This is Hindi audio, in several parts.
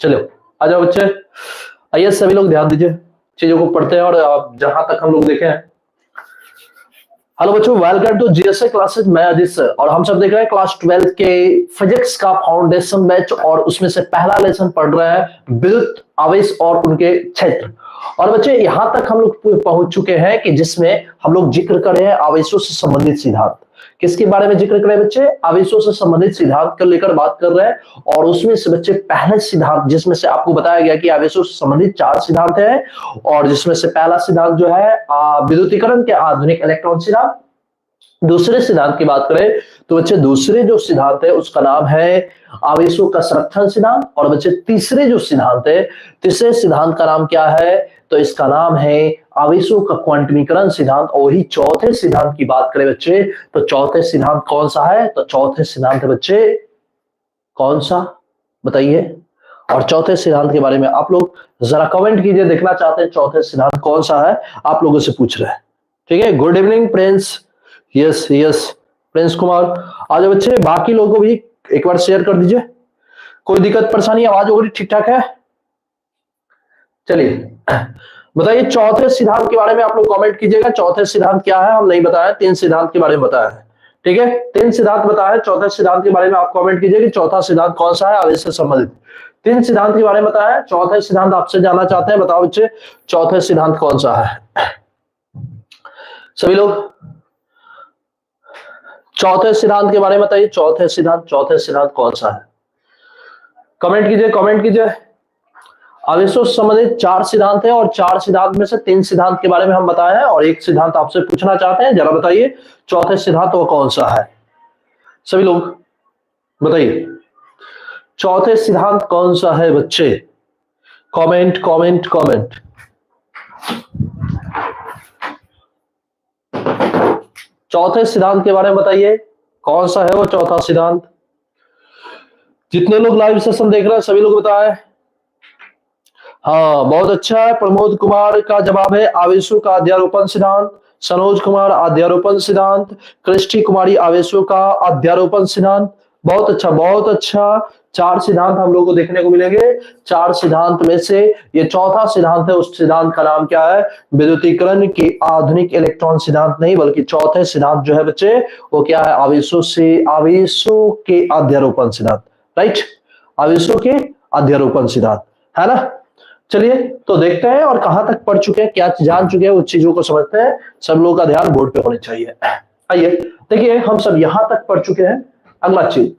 चलो आ जाओ बच्चे, आइए सभी लोग ध्यान दीजिए, चीजों को पढ़ते हैं। और आप जहां तक हम लोग देखे हैं, हेलो बच्चों, वेलकम टू जीएसए क्लासेस। मैं अजीत सर, और हम सब देख रहे हैं क्लास 12 के फिजिक्स का फाउंडेशन बैच, और उसमें से पहला लेसन पढ़ रहे हैं विद्युत आवेश और उनके क्षेत्र। और बच्चे यहां तक हम लोग पहुंच चुके हैं कि जिसमें हम लोग जिक्र कर रहे हैं आवेशों से संबंधित सिद्धांत। किसके बारे में जिक्र करें बच्चे? आवेशों से संबंधित सिद्धांत को लेकर बात कर रहे हैं। और उसमें से बच्चे पहले सिद्धांत, जिसमें से आपको बताया गया कि आवेशों से संबंधित 4 सिद्धांत हैं, और जिसमें से पहला सिद्धांत जो है विद्युतीकरण के आधुनिक इलेक्ट्रॉन सिद्धांत। दूसरे सिद्धांत की बात करें तो बच्चे दूसरे जो सिद्धांत है उसका नाम है आवेशों का संरक्षण सिद्धांत। और बच्चे तीसरे जो सिद्धांत है, तीसरे सिद्धांत का नाम क्या है? तो इसका नाम है आवेशों का क्वांटमीकरण सिद्धांत। और वही चौथे सिद्धांत की बात करें बच्चे, तो चौथे सिद्धांत कौन सा है? तो चौथे सिद्धांत है बच्चे कौन सा, बताइए। और चौथे सिद्धांत के बारे में आप लोग जरा कमेंट कीजिए, देखना चाहते हैं चौथे सिद्धांत कौन सा है, आप लोगों से पूछ रहे हैं। ठीक है, good evening Prince. Yes yes Prince Kumar, आज बच्चे बाकी लोगों को भी एक बार शेयर कर दीजिए। कोई दिक्कत परेशानी, आवाज वगैरह ठीक ठाक है? चलिए बताइए चौथे सिद्धांत के बारे में आप लोग कमेंट कीजिएगा। चौथे सिद्धांत क्या है? हम नहीं बताया, 3 सिद्धांत के बारे में बताया है। ठीक है, 3 सिद्धांत बताया है। चौथे सिद्धांत के बारे में आप कमेंट कीजिए कि चौथा सिद्धांत कौन सा है आवेश से संबंधित। 3 सिद्धांत के बारे में बताया है, चौथे सिद्धांत आपसे जानना चाहते हैं। बताओ बच्चे चौथे सिद्धांत कौन सा है? सभी लोग चौथे सिद्धांत के बारे में बताइए। चौथे सिद्धांत कौन सा है? कमेंट कीजिए, कमेंट कीजिए। आवेशों से संबंधित 4 सिद्धांत है, और 4 सिद्धांत में से 3 सिद्धांत के बारे में हम बताए हैं, और एक सिद्धांत आपसे पूछना चाहते हैं। जरा बताइए चौथे सिद्धांत वो कौन सा है? सभी लोग बताइए चौथे सिद्धांत कौन सा है बच्चे? Comment comment comment. चौथे सिद्धांत के बारे में बताइए कौन सा है वो चौथा सिद्धांत। जितने लोग लाइव सेशन देख रहे हैं सभी लोग बताएं। हाँ बहुत अच्छा है। प्रमोद कुमार का जवाब है आवेशों का अध्यारोपण सिद्धांत। सनोज कुमार अध्यारोपण सिद्धांत। कृष्टि कुमारी आवेशों का अध्यारोपण सिद्धांत। बहुत अच्छा, बहुत अच्छा। 4 सिद्धांत हम लोग को देखने को मिलेंगे। 4 सिद्धांत में से ये चौथा सिद्धांत है, उस सिद्धांत का नाम क्या है? विद्युतीकरण के आधुनिक इलेक्ट्रॉन सिद्धांत नहीं, बल्कि चौथे सिद्धांत जो है बच्चे वो क्या है? आवेशों के अध्यारोपण सिद्धांत। राइट, आवेशों के अध्यारोपण सिद्धांत है ना। चलिए तो देखते हैं और कहां तक पढ़ चुके हैं, क्या जान चुके हैं, उस चीजों को समझते हैं। सब लोगों का ध्यान बोर्ड पे होना चाहिए। आइए देखिए, हम सब यहां तक पढ़ चुके हैं। अगला चीज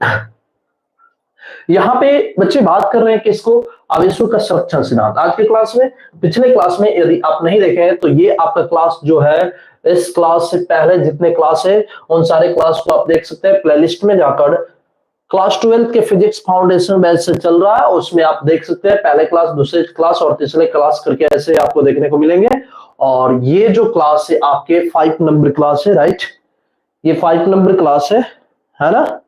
यहां पे बच्चे बात कर रहे हैं किसको? आवेशों का संरक्षण सिद्धांत। आज के क्लास में, पिछले क्लास में यदि आप नहीं देखे हैं तो ये आपका क्लास जो है, इस क्लास से पहले जितने क्लास है उन सारे क्लास को आप देख सकते हैं प्लेलिस्ट में जाकर। क्लास 12 के फिजिक्स फाउंडेशन बैच से चल रहा है, उसमें आप देख सकते हैं पहले क्लास, दूसरे क्लास और तीसरे क्लास करके ऐसे आपको देखने को मिलेंगे। और ये जो क्लास है आपके 5 नंबर क्लास है। राइट, ये 5 नंबर क्लास है ना।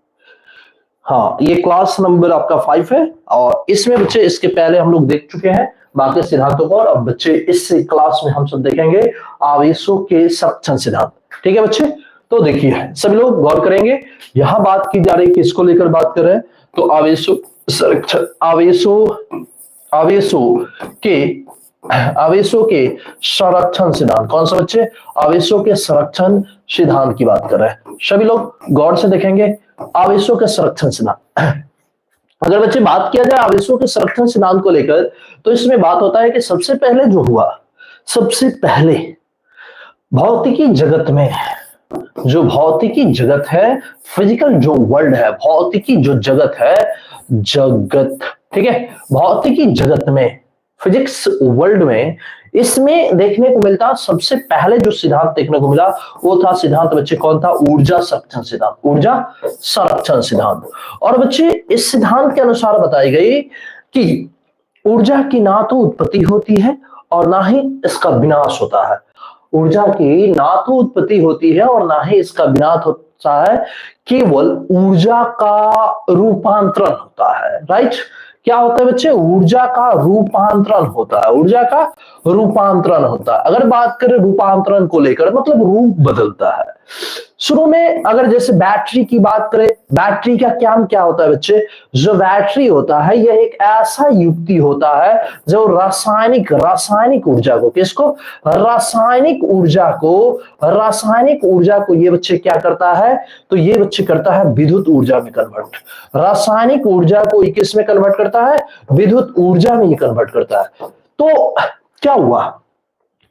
हाँ, ये क्लास नंबर आपका 5 है। और इसमें बच्चे इसके पहले हम लोग देख चुके हैं बाकी सिद्धांतों को, और अब बच्चे इस क्लास में हम सब देखेंगे आवेशों के संरक्षण सिद्धांत। ठीक है बच्चे, तो देखिए सभी लोग गौर करेंगे। यहां बात की जा रही है, किसको लेकर बात कर रहे हैं? तो आवेशों के संरक्षण सिद्धांत। कौन सा बच्चे? आवेशों के संरक्षण सिद्धांत की बात कर रहे हैं। सभी लोग गौर से देखेंगे आवेशों के संरक्षण सिद्धांत। अगर बच्चे बात किया जाए आवेशों के संरक्षण सिद्धांत को लेकर, तो इसमें बात होता है कि सबसे पहले जो हुआ, सबसे पहले भौतिकी जगत में, जो भौतिकी जगत है, फिजिकल जो वर्ल्ड है, भौतिकी जो जगत है, ठीक है, भौतिकी जगत में, फिजिक्स वर्ल्ड में, इसमें देखने को मिलता सबसे पहले जो सिद्धांत देखने को मिला वो था सिद्धांत बच्चे कौन था? ऊर्जा संरक्षण सिद्धांत। ऊर्जा संरक्षण सिद्धांत। और बच्चे इस सिद्धांत के अनुसार बताई गई कि ऊर्जा की ना तो उत्पत्ति होती है और ना ही इसका विनाश होता है। ऊर्जा की ना तो उत्पत्ति होती है और ना ही इसका विनाश होता है, केवल ऊर्जा का रूपांतरण होता है। राइट, क्या होता है बच्चे? ऊर्जा का रूपांतरण होता है। ऊर्जा का रूपांतरण होता है। अगर बात करें रूपांतरण को लेकर, मतलब रूप बदलता है। शुरू में अगर जैसे बैटरी की बात करें, बैटरी का काम क्या होता है बच्चे? जो बैटरी होता है यह एक ऐसा युक्ति होता है जो रासायनिक ऊर्जा को, किसको? रासायनिक ऊर्जा को ये बच्चे क्या करता है? तो ये बच्चे करता है विद्युत ऊर्जा में कन्वर्ट। रासायनिक ऊर्जा को किस में कन्वर्ट करता है? विद्युत ऊर्जा में ये कन्वर्ट करता है। तो क्या हुआ,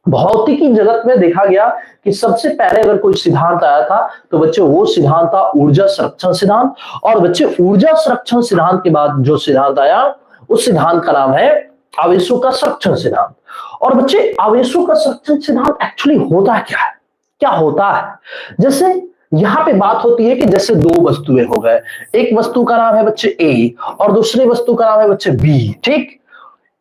भौतिकी जगत में देखा गया कि सबसे पहले अगर कोई सिद्धांत आया था तो बच्चे वो सिद्धांत था ऊर्जा संरक्षण सिद्धांत। और बच्चे ऊर्जा संरक्षण सिद्धांत के बाद जो सिद्धांत आया उस सिद्धांत का नाम है आवेशों का संरक्षण सिद्धांत। और बच्चे आवेशों का संरक्षण सिद्धांत एक्चुअली होता क्या है? क्या होता है? जैसे यहां पे बात होती है कि जैसे दो वस्तुएं हो गए, एक वस्तु का नाम है बच्चे ए और दूसरी वस्तु का नाम है बच्चे बी। ठीक,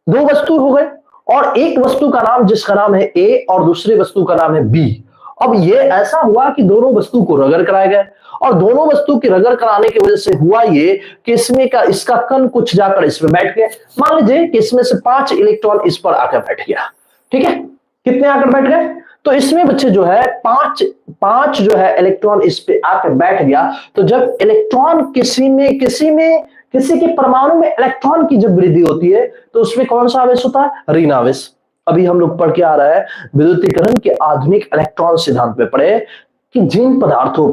दो वस्तु हो गए और एक वस्तु का नाम जिसका नाम है ए और दूसरी वस्तु का नाम है बी। अब ये ऐसा हुआ कि दोनों वस्तु को रगड़ कराए गए और दोनों वस्तु की रगड़ कराने की वजह से हुआ ये कि इसका कण कुछ जाकर इसमें बैठ गए। मान लीजिए कि इसमें से 5 इलेक्ट्रॉन इस पर आकर बैठ गया। ठीक है, कितने आकर बैठ गए? तो इसमें बच्चे जो है पांच जो है इलेक्ट्रॉन इस पे आकर बैठ गया। तो जब इलेक्ट्रॉन किसी के परमाणु में इलेक्ट्रॉन की जब वृद्धि होती है तो उसमें कौन सा आवेश होता है? ऋण आवेश। अभी हम लोग पढ़ के आ रहा है विद्युतीकरण के आधुनिक इलेक्ट्रॉन सिद्धांत में पढ़े कि जिन पदार्थों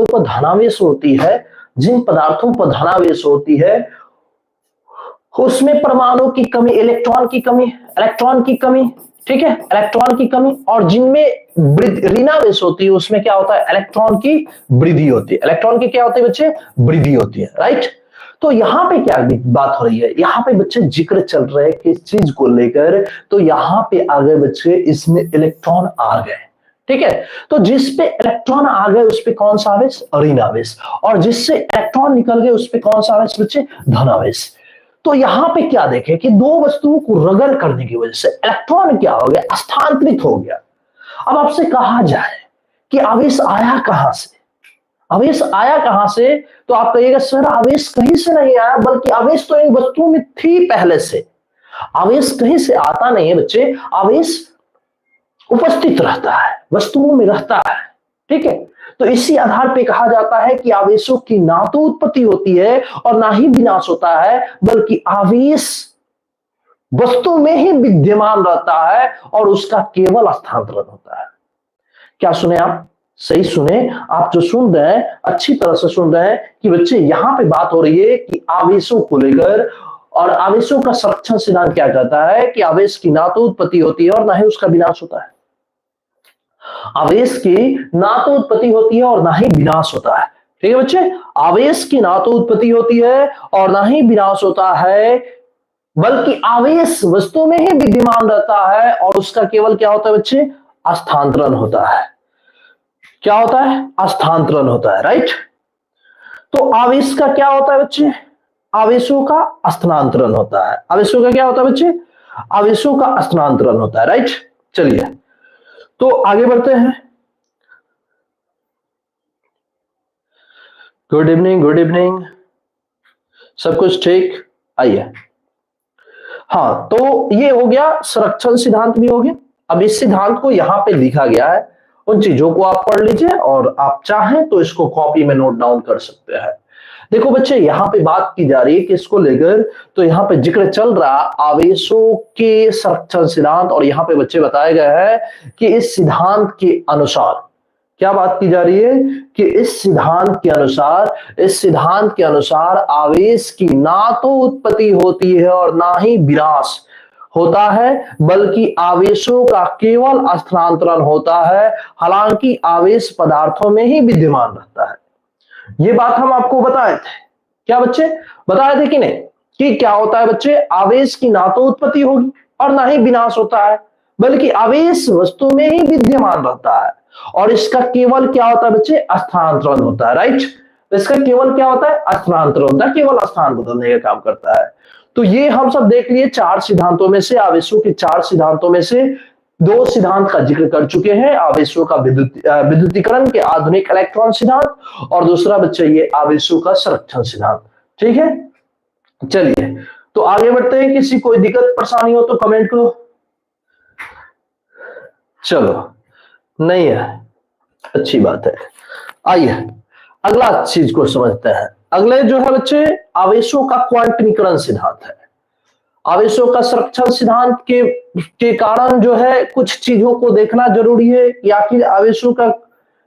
पर धनावेश होती है, उसमें परमाणु की कमी, इलेक्ट्रॉन की कमी, ठीक है, इलेक्ट्रॉन की कमी। और जिनमें ऋणावेश होती है उसमें क्या होता है? इलेक्ट्रॉन की वृद्धि होती है। इलेक्ट्रॉन की क्या होती है बच्चे? वृद्धि होती है, राइट। तो यहां पे क्या बात हो रही है? यहां पे बच्चे जिक्र चल रहे हैं किस चीज को लेकर? तो यहां पे आ गए बच्चे, इसमें इलेक्ट्रॉन आ गए। ठीक है, तो जिस पे इलेक्ट्रॉन आ गए उस पे कौन सा आवेश? ऋण आवेश। और जिससे इलेक्ट्रॉन निकल गए उस पे कौन सा आवेश बच्चे? धन आवेश। तो यहां पे क्या देखें कि दो वस्तुओं को रगड़ करने की वजह से इलेक्ट्रॉन क्या हो गया? स्थानांतरित हो गया। अब आपसे कहा जाए कि आवेश आया कहां से? तो आप कहिएगा सर आवेश कहीं से नहीं आया, बल्कि आवेश तो इन वस्तुओं में थी पहले से। आवेश कहीं से आता नहीं है बच्चे, आवेश उपस्थित रहता है, वस्तुओं में रहता है। ठीक है, तो इसी आधार पे कहा जाता है कि आवेशों की ना तो उत्पत्ति होती है और ना ही विनाश होता है, बल्कि आवेश वस्तु में ही विद्यमान रहता है और उसका केवल स्थानांतरण होता है। क्या सुने आप? सही सुने। आप जो सुन रहे हैं अच्छी तरह से सुन रहे हैं कि बच्चे यहां पे बात हो रही है कि आवेशों को लेकर। और आवेशों का संरक्षण सिद्धांत क्या कहता है कि आवेश की ना तो उत्पत्ति होती है और ना ही उसका विनाश होता है। आवेश की ना तो उत्पत्ति होती है और ना ही विनाश होता है। ठीक है बच्चे, आवेश की ना तो उत्पत्ति होती है और ना ही विनाश होता है, बल्कि आवेश वस्तु में ही विद्यमान रहता है और उसका केवल क्या होता है बच्चे? स्थानांतरण होता है। क्या होता है? स्थानांतरण होता है, राइट। तो आवेश का क्या होता है बच्चे? आवेशों का स्थानांतरण होता है। आवेशों का क्या होता है बच्चे? आवेशों का स्थानांतरण होता है, राइट। चलिए तो आगे बढ़ते हैं। गुड इवनिंग, सब कुछ ठीक? आइए। हाँ, तो ये हो गया, संरक्षण सिद्धांत भी हो गया। अब इस सिद्धांत को यहां पे लिखा गया है, उन चीजों को आप पढ़ लीजिए और आप चाहें तो इसको कॉपी में नोट डाउन कर सकते हैं। देखो बच्चे, यहां पे बात की जा रही है किसको लेकर? तो यहां पे जिक्र चल रहा आवेशों के संरक्षण सिद्धांत। और यहां पे बच्चे बताया गया है कि इस सिद्धांत के अनुसार क्या बात की जा रही है कि इस सिद्धांत के अनुसार आवेश की ना तो उत्पत्ति होती है और ना ही विनाश होता है, बल्कि आवेशों का केवल स्थानांतरण होता है। हालांकि आवेश पदार्थों में ही विद्यमान रहता है। ये बात हम आपको बताए थे। क्या बच्चे? बताए थे कि नहीं? कि क्या होता है बच्चे? आवेश की ना तो उत्पत्ति होगी और ना ही विनाश होता है, बल्कि आवेश वस्तु में ही विद्यमान रहता है और इसका केवल क्या होता है बच्चे? स्थानांतरण होता है, राइट। इसका केवल क्या होता है? स्थानांतरण होता है, केवल स्थान बदलने का काम करता है। तो ये हम सब देख लिए 4 सिद्धांतों में से, आवेशों के 4 सिद्धांतों में से 2 सिद्धांत का जिक्र कर चुके हैं। आवेशों का विद्युतीकरण के आधुनिक इलेक्ट्रॉन सिद्धांत और दूसरा बच्चे ये आवेशों का संरक्षण सिद्धांत। ठीक है, चलिए तो आगे बढ़ते हैं। किसी कोई दिक्कत परेशानी हो तो कमेंट करो। चलो नहीं है, अच्छी बात है। आइए अगला चीज को समझते हैं। अगले जो है बच्चे आवेशों का क्वांटमीकरण सिद्धांत है। आवेशों का संरक्षण सिद्धांत के कारण जो है कुछ चीजों को देखना जरूरी है कि आखिर आवेशों का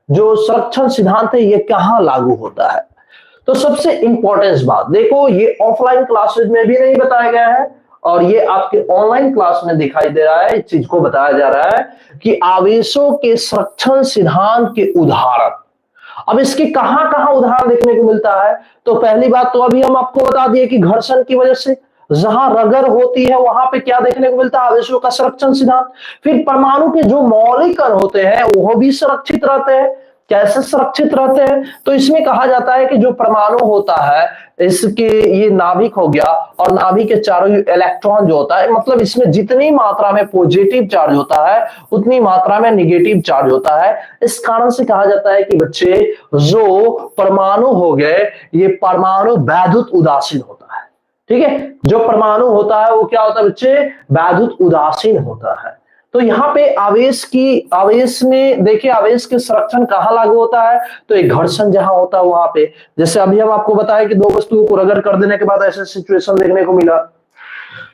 जो संरक्षण सिद्धांत है ये कहां लागू होता है। तो सबसे इंपॉर्टेंट बात देखो, ये ऑफलाइन क्लासेज में भी नहीं बताया गया है और ये आपके ऑनलाइन क्लास में दिखाई दे रहा है। इस चीज को बताया जा रहा है कि आवेशों के संरक्षण सिद्धांत के उदाहरण। अब इसके कहां कहां उदाहरण देखने को मिलता है। तो पहली बात तो अभी हम आपको बता दिए कि घर्षण की वजह से जहां रगड़ होती है वहां पे क्या देखने को मिलता है, आवेशों का संरक्षण सिद्धांत। फिर परमाणु के जो मौलिक कण होते हैं वो भी सुरक्षित रहते हैं। कैसे सुरक्षित रहते हैं, तो इसमें कहा जाता है कि जो परमाणु होता है इसके ये नाभिक हो गया और नाभिक के चारों इलेक्ट्रॉन जो होता है, मतलब इसमें जितनी मात्रा में पॉजिटिव चार्ज होता है उतनी मात्रा में निगेटिव चार्ज होता है। इस कारण से कहा जाता है कि बच्चे जो परमाणु हो गए ये परमाणु वैद्युत उदासीन होता है। ठीक है, जो परमाणु होता है वो क्या होता है बच्चे, वैद्युत उदासीन होता है। तो यहाँ पे आवेश में देखिए आवेश के संरक्षण कहाँ लागू होता है, तो एक घर्षण जहां होता है वहां पे। जैसे अभी हम आपको बताया कि दो वस्तुओं को रगड़ कर देने के बाद ऐसे सिचुएशन देखने को मिला।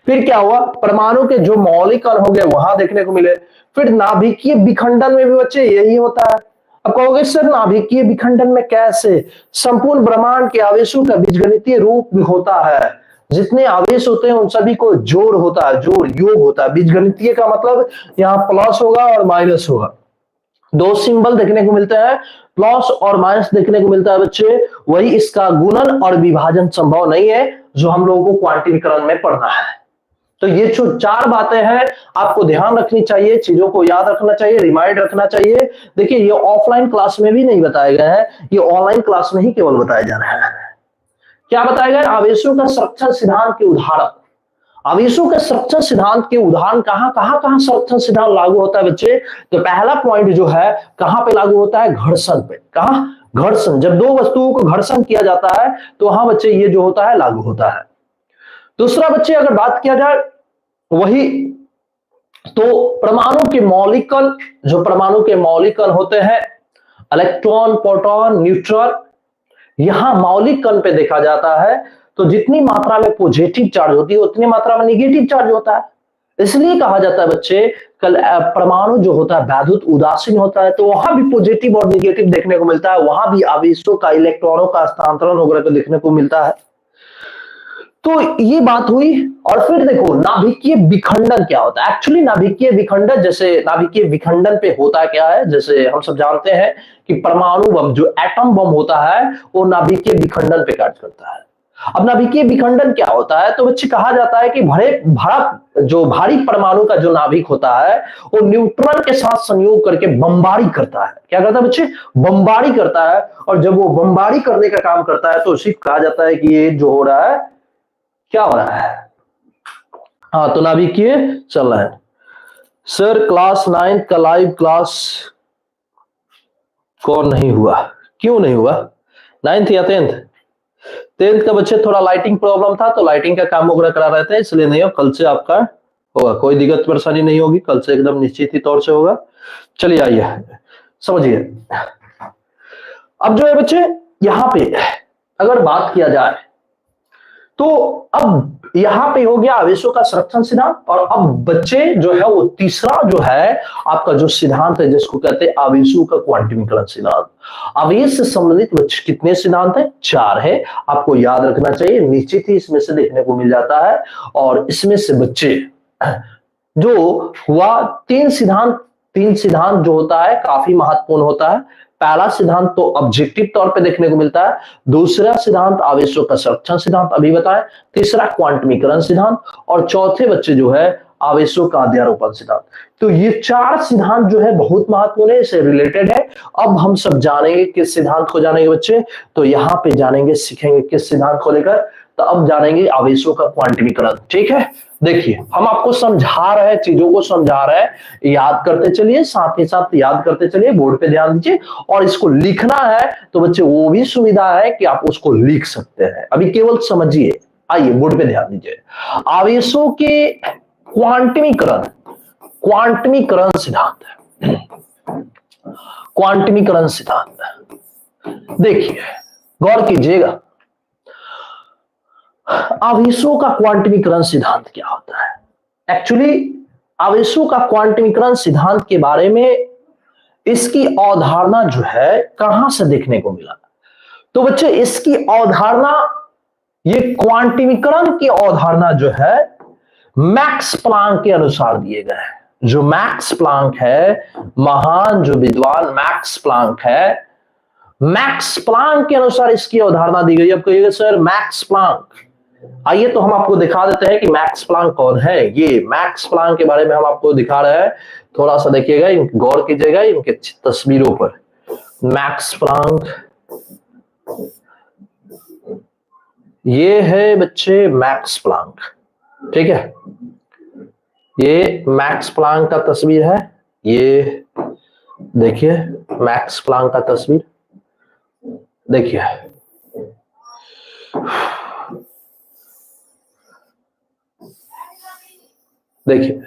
फिर क्या हुआ, परमाणु के जो मौलिक कण हो गए वहां देखने को मिले। फिर नाभिकीय विखंडन में भी बच्चे यही होता है। अब कहोगे सर नाभिकीय विखंडन में कैसे, संपूर्ण ब्रह्मांड के आवेशों का बीजगणितीय रूप भी होता है। जितने आवेश होते हैं उन सभी को जोड़ होता है, जोड़ योग होता है। बीजगणितीय का मतलब यहाँ प्लस होगा और माइनस होगा, दो सिंबल देखने को मिलते हैं, प्लस और माइनस देखने को मिलता है बच्चे। वही इसका गुणन और विभाजन संभव नहीं है जो हम लोगों को क्वांटिमीकरण में पढ़ना है। तो ये जो चार बातें हैं आपको ध्यान रखनी चाहिए, चीजों को याद रखना चाहिए, रिमाइंड रखना चाहिए। देखिए ये ऑफलाइन क्लास में भी नहीं बताए गए हैं, ये ऑनलाइन क्लास में ही केवल बताए जा रहे हैं। क्या बताया गया, आवेशों का संरक्षण सिद्धांत के उदाहरण। आवेशों के संरक्षण सिद्धांत के उदाहरण कहां संरक्षण सिद्धांत लागू होता है बच्चे। तो पहला पॉइंट जो है कहां पे लागू होता है, घर्षण पे। कहां, घर्षण, जब दो वस्तुओं को घर्षण किया जाता है तो वहां बच्चे ये जो होता है लागू होता है। दूसरा बच्चे अगर बात किया जाए वही तो परमाणु के मौलिक कण, जो परमाणु के मौलिक कण होते हैं इलेक्ट्रॉन, प्रोटॉन, न्यूट्रॉन, यहां मौलिक कण पे देखा जाता है तो जितनी मात्रा में पॉजिटिव चार्ज होती है उतनी मात्रा में निगेटिव चार्ज होता है। इसलिए कहा जाता है बच्चे परमाणु जो होता है वैद्युत उदासीन होता है। तो वहां भी पॉजिटिव और निगेटिव देखने को मिलता है, वहां भी आवेशों का, इलेक्ट्रॉनों का स्थानांतरण वगैरह को देखने को मिलता है। तो ये बात हुई। और फिर देखो नाभिकीय विखंडन क्या होता है। एक्चुअली नाभिकीय विखंडन, जैसे नाभिकीय विखंडन पे होता क्या है, जैसे हम सब जानते हैं कि परमाणु बम, जो एटम बम होता है वो नाभिकीय विखंडन पे कार्य करता है। अब नाभिकीय विखंडन क्या होता है, तो बच्चे कहा जाता है कि जो भारी परमाणु का जो नाभिक होता है वो न्यूट्रॉन के साथ संयोग करके बमबारी करता है। क्या करता है बच्चे, बमबारी करता है। और जब वो बमबारी करने का काम करता है तो उसी कहा जाता है कि ये जो हो रहा है, क्या हो रहा है, हाँ तो नाभिकीय चल रहा है। सर क्लास 9 का लाइव क्लास कौन नहीं हुआ, क्यों नहीं हुआ, 9th या 10th का बच्चे थोड़ा लाइटिंग प्रॉब्लम था तो लाइटिंग का काम वगैरह करा रहे थे, इसलिए नहीं हो। कल से आपका होगा, कोई दिक्कत परेशानी नहीं होगी, कल से एकदम निश्चित ही तौर से होगा। चलिए आइए समझिए। अब जो है बच्चे यहाँ पे अगर बात किया जाए तो अब यहां पे हो गया आवेशों का संरक्षण सिद्धांत। और अब बच्चे जो है वो तीसरा जो है आपका जो सिद्धांत है जिसको कहते हैं आवेशों का क्वांटमीकरण सिद्धांत। आवेश से संबंधित बच्चे कितने सिद्धांत है, 4 है, आपको याद रखना चाहिए, निश्चित ही इसमें से देखने को मिल जाता है। और इसमें से बच्चे जो हुआ 3 सिद्धांत जो होता है काफी महत्वपूर्ण होता है। पहला सिद्धांत तो ऑब्जेक्टिव तौर पे देखने को मिलता है, दूसरा सिद्धांत आवेशों का संरक्षण सिद्धांत अभी बताएं, तीसरा क्वांटमीकरण सिद्धांत और चौथे बच्चे जो है आवेशों का अध्यारोपण सिद्धांत। तो ये 4 सिद्धांत जो है बहुत महत्वपूर्ण है, इससे रिलेटेड है। अब हम सब जानेंगे किस सिद्धांत को जानेंगे बच्चे, तो यहाँ पे जानेंगे, सीखेंगे किस सिद्धांत को लेकर, तो अब जानेंगे आवेशों का क्वांटमीकरण। ठीक है, देखिए हम आपको समझा रहे हैं, चीजों को समझा रहे हैं, याद करते चलिए, साथ ही साथ याद करते चलिए, बोर्ड पे ध्यान दीजिए। और इसको लिखना है तो बच्चे वो भी सुविधा है कि आप उसको लिख सकते हैं, अभी केवल समझिए। आइए बोर्ड पे ध्यान दीजिए। आवेशों के क्वांटमीकरण सिद्धांत है। क्वांटमीकरण सिद्धांत। देखिए गौर कीजिएगा, आवेशों का क्वांटमीकरण सिद्धांत क्या होता है। एक्चुअली आवेशों का क्वांटमीकरण सिद्धांत के बारे में इसकी अवधारणा जो है कहां से देखने को मिला, तो बच्चे इसकी अवधारणा, ये क्वांटमीकरण की अवधारणा जो है मैक्स प्लांक के अनुसार दिए गए हैं। जो मैक्स प्लांक है, महान जो विद्वान मैक्स प्लांक है, मैक्स प्लांक के अनुसार इसकी अवधारणा दी गई। अब कहिएगा सर मैक्स प्लांक, आइए तो हम आपको दिखा देते हैं कि मैक्स प्लांक कौन है। ये मैक्स प्लांक के बारे में हम आपको दिखा रहे हैं, थोड़ा सा देखिएगा, गौर कीजिएगा इनके तस्वीरों पर। मैक्स प्लांक, ये है बच्चे मैक्स प्लांक, ठीक है। ये मैक्स प्लांक का तस्वीर है, ये देखिए मैक्स प्लांक का तस्वीर देखिए। देखिए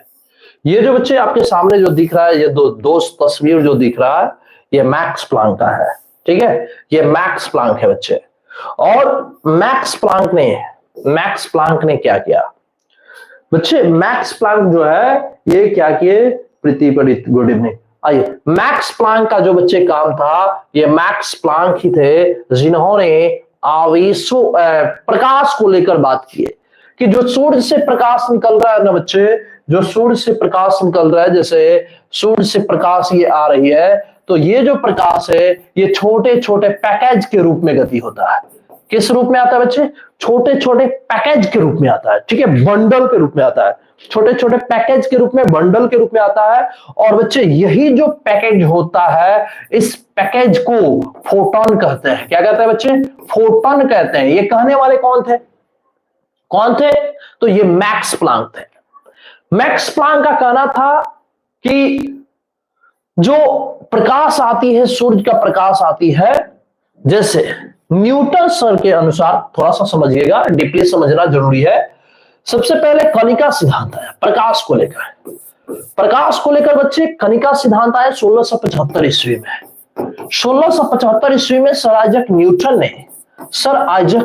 ये जो बच्चे आपके सामने जो दिख रहा है, ये दो तस्वीर जो दिख रहा है, ये मैक्स प्लांक का है, ठीक है। ये मैक्स प्लांक है बच्चे। और मैक्स प्लांक ने क्या किया बच्चे, मैक्स प्लांक जो है ये क्या किए, प्रीति पंडित गुड इवनिंग। आइए, मैक्स प्लांक का जो बच्चे काम था, ये मैक्स प्लांक ही थे जिन्होंने आवेशों प्रकाश को लेकर बात की है कि जो सूर्य से प्रकाश निकल रहा है ना बच्चे, जो सूर्य से प्रकाश निकल रहा है, जैसे सूर्य से प्रकाश ये आ रही है, तो ये जो प्रकाश है ये छोटे छोटे पैकेज के रूप में गति होता है। किस रूप में आता है बच्चे, छोटे छोटे पैकेज के रूप में आता है, ठीक है, बंडल के रूप में आता है, छोटे छोटे पैकेज के रूप में, बंडल के रूप में आता है। और बच्चे यही जो पैकेज होता है, इस पैकेज को फोटोन कहते हैं। क्या कहते हैं बच्चे, फोटोन कहते हैं। ये कहने वाले कौन थे, तो ये मैक्स प्लांक थे। मैक्स प्लांक का कहना था कि जो प्रकाश आती है, सूर्य का प्रकाश आती है, जैसे न्यूटन सर के अनुसार, थोड़ा सा समझिएगा, डीपली समझना जरूरी है। सबसे पहले कणिका सिद्धांत आया प्रकाश को लेकर बच्चे। कणिका सिद्धांत आया 1675 ईस्वी में। 1675 ईस्वी में सर आइजक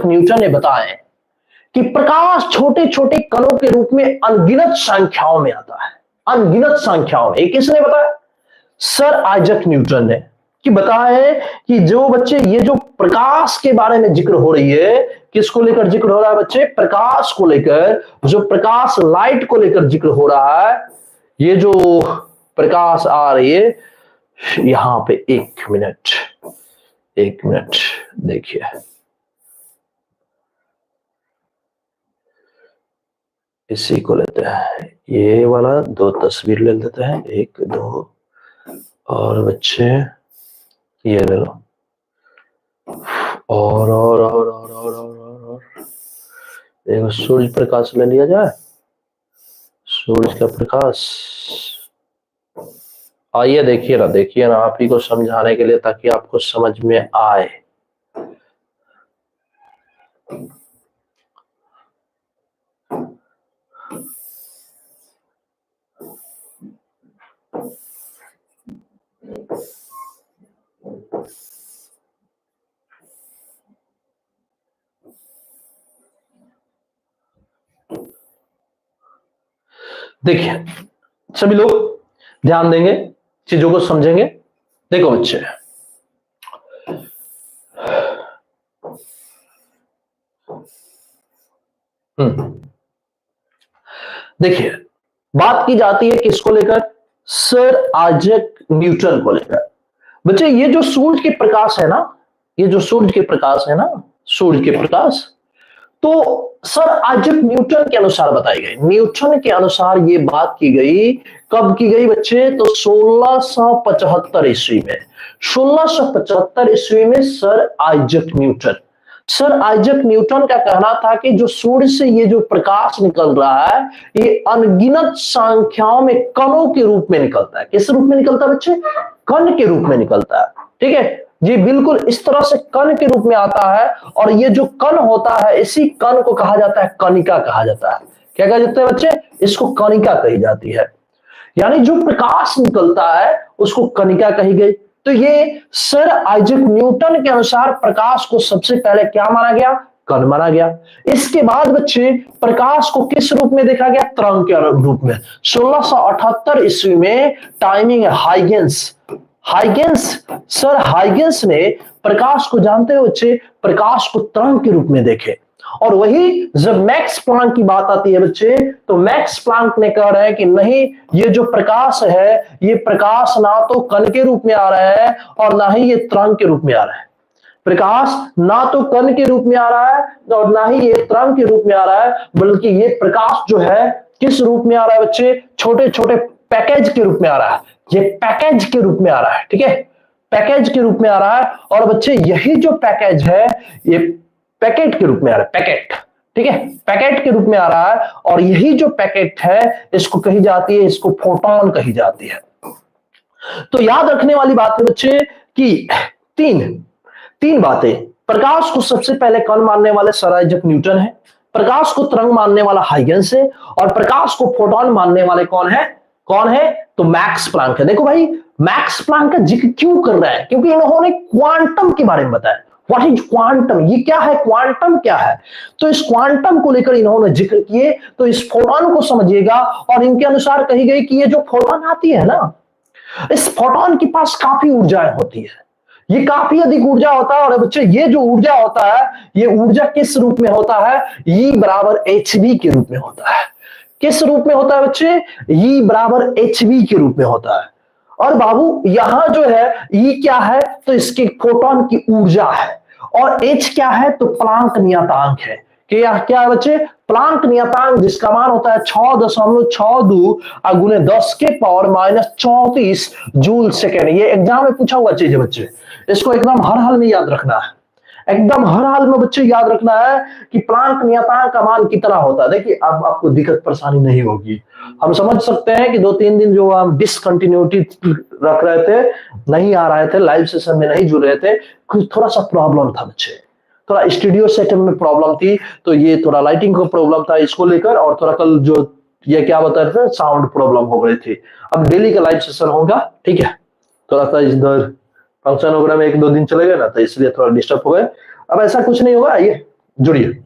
न्यूटन ने बताया कि प्रकाश छोटे छोटे कणों के रूप में अनगिनत संख्याओं में आता है, अनगिनत संख्याओं में। किसने बताया, सर आइजक न्यूटन ने, कि बताया है कि जो बच्चे ये जो प्रकाश के बारे में जिक्र हो रही है, किसको लेकर जिक्र हो रहा है बच्चे, प्रकाश को लेकर, जो प्रकाश लाइट को लेकर जिक्र हो रहा है, ये जो प्रकाश आ रही है यहां पे, एक मिनट देखिए, इसी को लेते हैं, ये वाला दो तस्वीर ले लेते हैं, 1 2, और बच्चे ये ले लो, और एक सूर्य प्रकाश ले लिया जाए, सूर्य का प्रकाश। आइए देखिए ना आप ही को समझाने के लिए, ताकि आपको समझ में आए। देखिए सभी लोग ध्यान देंगे, चीजों को समझेंगे। देखो बच्चे, देखिए बात की जाती है किसको लेकर, सर आइजक न्यूटन को लेकर। बच्चे ये जो सूर्य के प्रकाश है ना, सूर्य के प्रकाश, तो सर आइजक न्यूटन के अनुसार बताई गई। न्यूटन के अनुसार ये बात की गई, कब की गई बच्चे, तो 1675 ईस्वी में। 1675 ईस्वी में सर आइजक न्यूटन का कहना था कि जो सूर्य से ये जो प्रकाश निकल रहा है, ये अनगिनत संख्याओं में कणों के रूप में निकलता है। किस रूप में निकलता है बच्चे, कण के रूप में निकलता है, ठीक है जी, बिल्कुल इस तरह से कण के रूप में आता है। और ये जो कण होता है, इसी कण को कहा जाता है कणिका कहा जाता है। क्या कहा जाता है बच्चे, इसको कणिका कही जाती है। यानी जो प्रकाश निकलता है उसको कणिका कही गई। तो ये सर आइजैक न्यूटन के अनुसार प्रकाश को सबसे पहले क्या माना गया? कण माना गया। इसके बाद बच्चे प्रकाश को किस रूप में देखा गया? तरंग के रूप में। 1678 ईस्वी में टाइमिंग हाइगेंस ने प्रकाश को, जानते हो बच्चे, प्रकाश को तरंग के रूप में देखे। और वही जब मैक्स प्लांक की बात आती है बच्चे, तो मैक्स प्लांक ने कह रहे हैं कि नहीं, ये जो प्रकाश है, ये प्रकाश ना तो कण के रूप में आ रहा है और ना ही ये तरंग के रूप में आ रहा है। प्रकाश ना तो कण के रूप में आ रहा है और ना ही ये तरंग के रूप में आ रहा है, बल्कि ये प्रकाश जो है किस रूप में आ रहा है बच्चे? छोटे छोटे पैकेज के रूप में आ रहा है। ये पैकेज के रूप में आ रहा है, ठीक है, पैकेज के रूप में आ रहा है। और बच्चे यही जो पैकेज है, ये पैकेट के रूप में आ रहा है, पैकेट, ठीक है, पैकेट के रूप में आ रहा है। और यही जो पैकेट है, इसको कही जाती है, इसको फोटोन कही जाती है। तो याद रखने वाली बात है बच्चे कि तीन बातें। प्रकाश को सबसे पहले कण मानने वाले सर आइजैक न्यूटन है, प्रकाश को तरंग मानने वाला हाइगेंस है, और प्रकाश को फोटोन मानने वाले कौन है? तो मैक्स प्लांक है। देखो भाई, मैक्स प्लांक का जिक्र क्यों कर रहा है? क्योंकि इन्होंने क्वांटम के बारे में बताया। What is quantum? ये क्या है? क्वांटम क्या है? तो इस क्वांटम को लेकर इन्होंने जिक्र किए। तो इस फोटोन को समझिएगा, और इनके अनुसार कही गई कि ये जो फोटोन आती है ना, इस फोटोन के पास काफी ऊर्जाएं होती है, ये काफी अधिक ऊर्जा होता है। और बच्चे ये जो ऊर्जा होता है, ये ऊर्जा किस रूप में होता है? E बराबर hv के रूप में होता है। किस रूप में होता है बच्चे? E बराबर hv के रूप में होता है। और बाबू यहां जो है E क्या है? तो इसके फोटोन की ऊर्जा है। और H क्या है? तो प्लांक नियतांक है। क्या है बच्चे? प्लांक नियतांक, जिसका मान होता है 6.62 गुने 10 के पावर माइनस 34 जूल सेकेंड। ये एग्जाम में पूछा हुआ चीज है बच्चे, इसको एकदम हर हाल में याद रखना है। एकदम हर हाल में बच्चे याद रखना है कि प्लांक नियतांक का मान कितना होता है। देखिए, अब आपको दिक्कत परेशानी नहीं होगी। हम समझ सकते हैं कि 2-3 दिन जो हम डिसकंटिन्यूटी रख रहे थे, नहीं आ रहे थे, लाइव सेशन में नहीं जुड़ रहे थे, कुछ थोड़ा सा प्रॉब्लम था बच्चे, थोड़ा स्टूडियो सेटअप में प्रॉब्लम थी, तो ये थोड़ा लाइटिंग का प्रॉब्लम था इसको लेकर, और थोड़ा कल जो ये क्या बता रहे थे, साउंड प्रॉब्लम हो गई थी। अब डेली का लाइव सेशन होगा, ठीक है। थोड़ा सा इधर फंक्शन वगैरह में 1-2 दिन चले गए ना, तो इसलिए थोड़ा डिस्टर्ब हो गए। अब ऐसा कुछ नहीं होगा, आइए जुड़िए।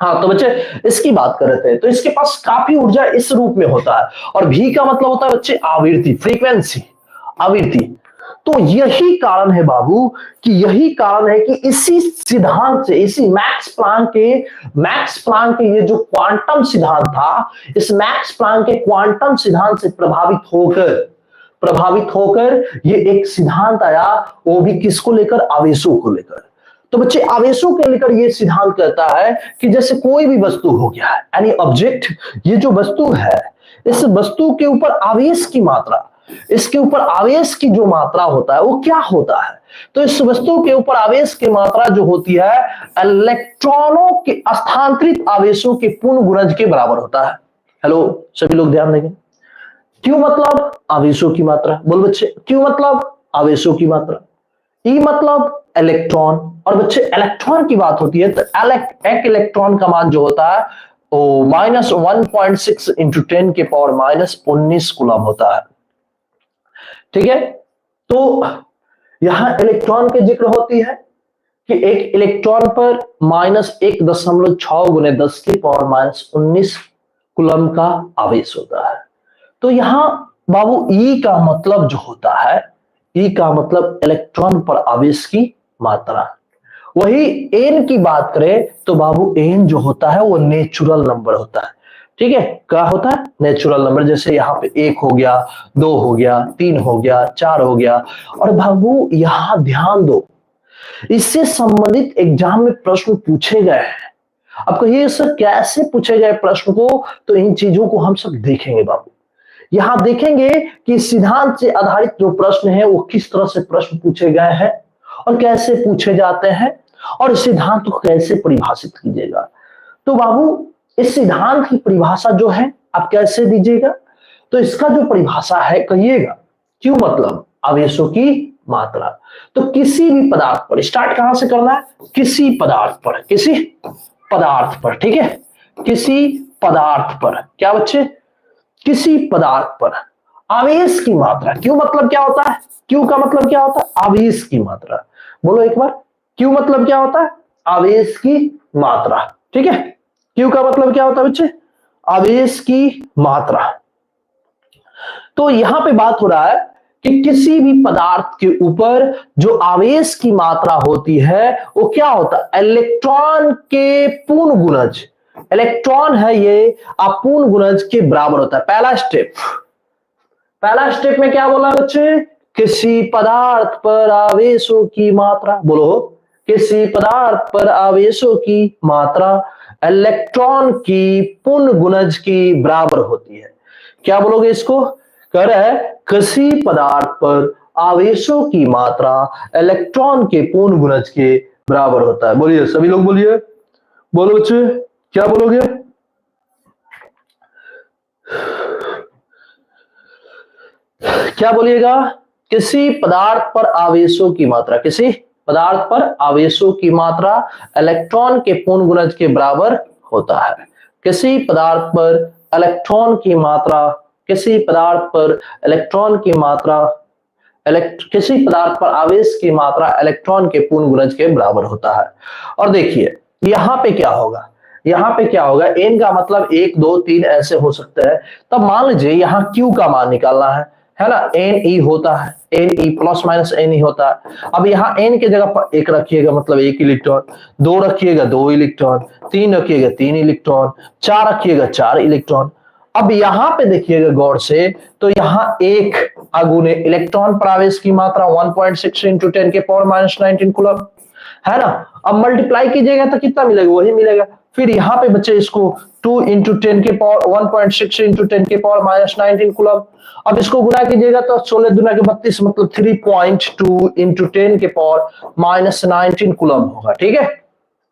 हाँ, तो बच्चे इसकी बात कर रहे थे। तो इसके पास काफी ऊर्जा इस रूप में होता है, और भी का मतलब होता है बच्चे आवृत्ति, फ्रीक्वेंसी, आवृत्ति। तो यही कारण है बाबू, कि यही कारण है कि इसी सिद्धांत से, इसी मैक्स प्लांक के ये जो क्वांटम सिद्धांत था, इस मैक्स प्लांक के क्वांटम सिद्धांत से प्रभावित होकर ये एक सिद्धांत आया, वो भी किसको लेकर? आवेशों को लेकर। तो बच्चे आवेशों के लेकर ये सिद्धांत कहता है कि जैसे कोई भी वस्तु हो गया, यानी ऑब्जेक्ट, ये जो वस्तु है, इस वस्तु के ऊपर आवेश की मात्रा, इसके ऊपर आवेश की जो मात्रा होता है वो क्या होता है? तो इस वस्तु के ऊपर आवेश की मात्रा जो होती है, इलेक्ट्रॉनों के स्थानांतरित आवेशों के पूर्ण गुणज के बराबर होता है। हेलो, सभी लोग ध्यान देंगे। क्यों मतलब आवेशों की मात्रा? बोल बच्चे, क्यों मतलब आवेशों की मात्रा? ई मतलब इलेक्ट्रॉन, और बच्चे इलेक्ट्रॉन की बात होती है तो एक इलेक्ट्रॉन का मान जो होता है वो -1.6 इंटू 10 के पावर -19 कूलम होता है, ठीक है। तो यहां इलेक्ट्रॉन की जिक्र होती है कि एक इलेक्ट्रॉन पर -1.6 गुने 10 की पावर -19 कूलम का आवेश होता है। तो यहां बाबू ई का मतलब जो होता है, ई का मतलब इलेक्ट्रॉन पर आवेश की मात्रा। वही एन की बात करें तो बाबू एन जो होता है वो नेचुरल नंबर होता है, ठीक है। क्या होता है? Natural number. जैसे यहाँ पे 1 हो गया, 2 हो गया, 3 हो गया, 4 हो गया। और बाबू यहां ध्यान दो, इससे संबंधित एग्जाम में प्रश्न पूछे गए हैं। अब कहिए सर कैसे पूछे गए प्रश्न को? तो इन चीजों को हम सब देखेंगे बाबू। यहां देखेंगे कि सिद्धांत से आधारित जो प्रश्न है वो किस तरह से प्रश्न पूछे गए हैं और कैसे पूछे जाते हैं, और इस सिद्धांत को कैसे परिभाषित कीजिएगा। तो बाबू इस सिद्धांत की परिभाषा जो है आप कैसे दीजिएगा? तो इसका जो परिभाषा है कहिएगा, क्यों मतलब आवेशों की मात्रा। तो किसी भी पदार्थ पर, स्टार्ट कहां से करना है? किसी पदार्थ पर, ठीक है, किसी पदार्थ पर। क्या बच्चे? किसी पदार्थ पर आवेश की मात्रा। क्यू मतलब क्या होता है? क्यू का मतलब क्या होता है? आवेश की मात्रा। बोलो एक बार, क्यू मतलब क्या होता है? आवेश की मात्रा। ठीक है, क्यू का मतलब क्या होता है बच्चे? आवेश की मात्रा। तो यहां पे बात हो रहा है कि किसी भी पदार्थ के ऊपर जो आवेश की मात्रा होती है वो क्या होता है? इलेक्ट्रॉन के पूर्ण गुणज। इलेक्ट्रॉन है ये, अपूर्ण गुणज के बराबर होता है। पहला स्टेप में क्या बोला बच्चे? किसी पदार्थ पर आवेशों की मात्रा। बोलो, किसी पदार्थ पर आवेशों की मात्रा इलेक्ट्रॉन की पूर्ण गुणज की बराबर होती है। क्या बोलोगे इसको? कह रहा है किसी पदार्थ पर आवेशों की मात्रा इलेक्ट्रॉन के पूर्ण गुणज के बराबर होता है। बोलिए सभी लोग, बोलिए, बोलो बच्चे, क्या बोलोगे? क्या बोलिएगा? किसी पदार्थ पर आवेशों की मात्रा, किसी पदार्थ पर आवेशों की मात्रा इलेक्ट्रॉन के पूर्ण गुणज के बराबर होता है। किसी पदार्थ पर इलेक्ट्रॉन की मात्रा, किसी पदार्थ पर इलेक्ट्रॉन की मात्रा, किसी पदार्थ पर आवेश की मात्रा इलेक्ट्रॉन के पूर्ण गुणज के बराबर होता है। और देखिए यहां पे क्या होगा, यहां पे क्या होगा? एन का मतलब 1 2 3 ऐसे हो सकते हैं। तब मान लीजिए यहां क्यू का मान निकालना है ना? एन ई होता है, n e plus minus n e होता है। अब यहाँ एन की जगह पर 1 रखिएगा मतलब 1 इलेक्ट्रॉन, 2 रखिएगा 2 इलेक्ट्रॉन, 3 रखिएगा 3 इलेक्ट्रॉन, 4 रखिएगा 4 इलेक्ट्रॉन। अब यहां पे देखिएगा गौर से, तो यहां एक अगुने इलेक्ट्रॉन प्रवेश की मात्रा 1.6 इंटू 10 के पावर माइनस 19 कूलम है ना? अब मल्टीप्लाई कीजिएगा तो कितना मिलेगा? वही मिलेगा। फिर यहाँ पे बच्चे इसको 2 इंटू 10 के पावर 1.6 इंटू 10 के पावर माइनस 19 कूलम। अब इसको गुना कीजिएगा तो 16 दुना के 32 मतलब 3.2 इंटू 10 के पावर माइनस 19 कूलम होगा। ठीक है,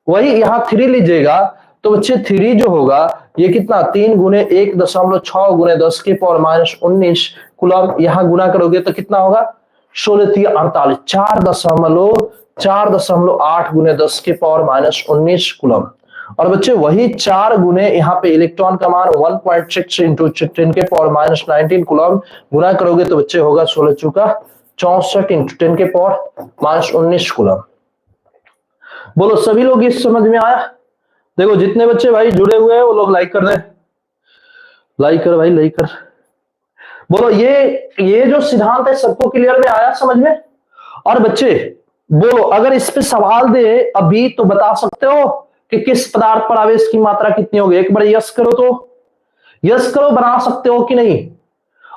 वही यहाँ 3 लीजिएगा तो बच्चे 3 जो होगा ये कितना? 3 गुने 1.6 गुने 10 के पावर माइनस 19 कूलम। यहाँ गुना करोगे तो कितना होगा? 16 3 48, 4.8 गुने 10 के पावर माइनस 19 कूलम। और बच्चे वही 4 गुने यहाँ पे इलेक्ट्रॉन का मान 1.6 इंटू 10 के पावर माइनस 19 कूलम गुना करोगे तो बच्चे होगा 16 चौका 64 इंटू 10 के पावर माइनस 19 कूलम। बोलो सभी लोग इस समझ में आया? देखो जितने बच्चे भाई जुड़े हुए हैं वो लोग लाइक कर रहे हैं। लाइक कर भाई, लाइक कर। बोलो ये जो सिद्धांत है सबको क्लियर में आया समझ में? और बच्चे बोलो अगर इस पे सवाल दे अभी तो बता सकते हो कि किस पदार्थ पर आवेश की मात्रा कितनी होगी? एक बार यस करो तो, यस करो, बना सकते हो कि नहीं?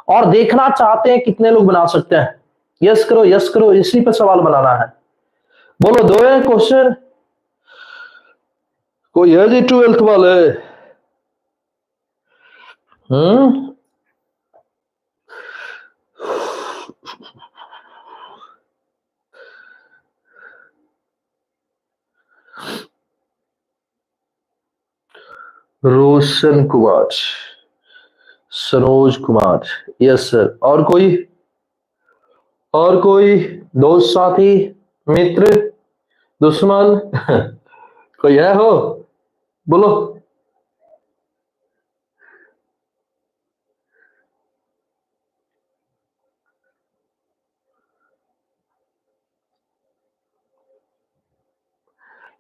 और देखना चाहते हैं कितने लोग बना सकते हैं? यस करो, यस करो, इसी पे सवाल बनाना है। बोलो दो है क्वेश्चन, कोई है जी 12th वाले? Roshan Kumar, Saroj Kumar, yes sir. और कोई? और कोई दोस्त, साथी, मित्र, दुश्मन कोई है हो? बोलो।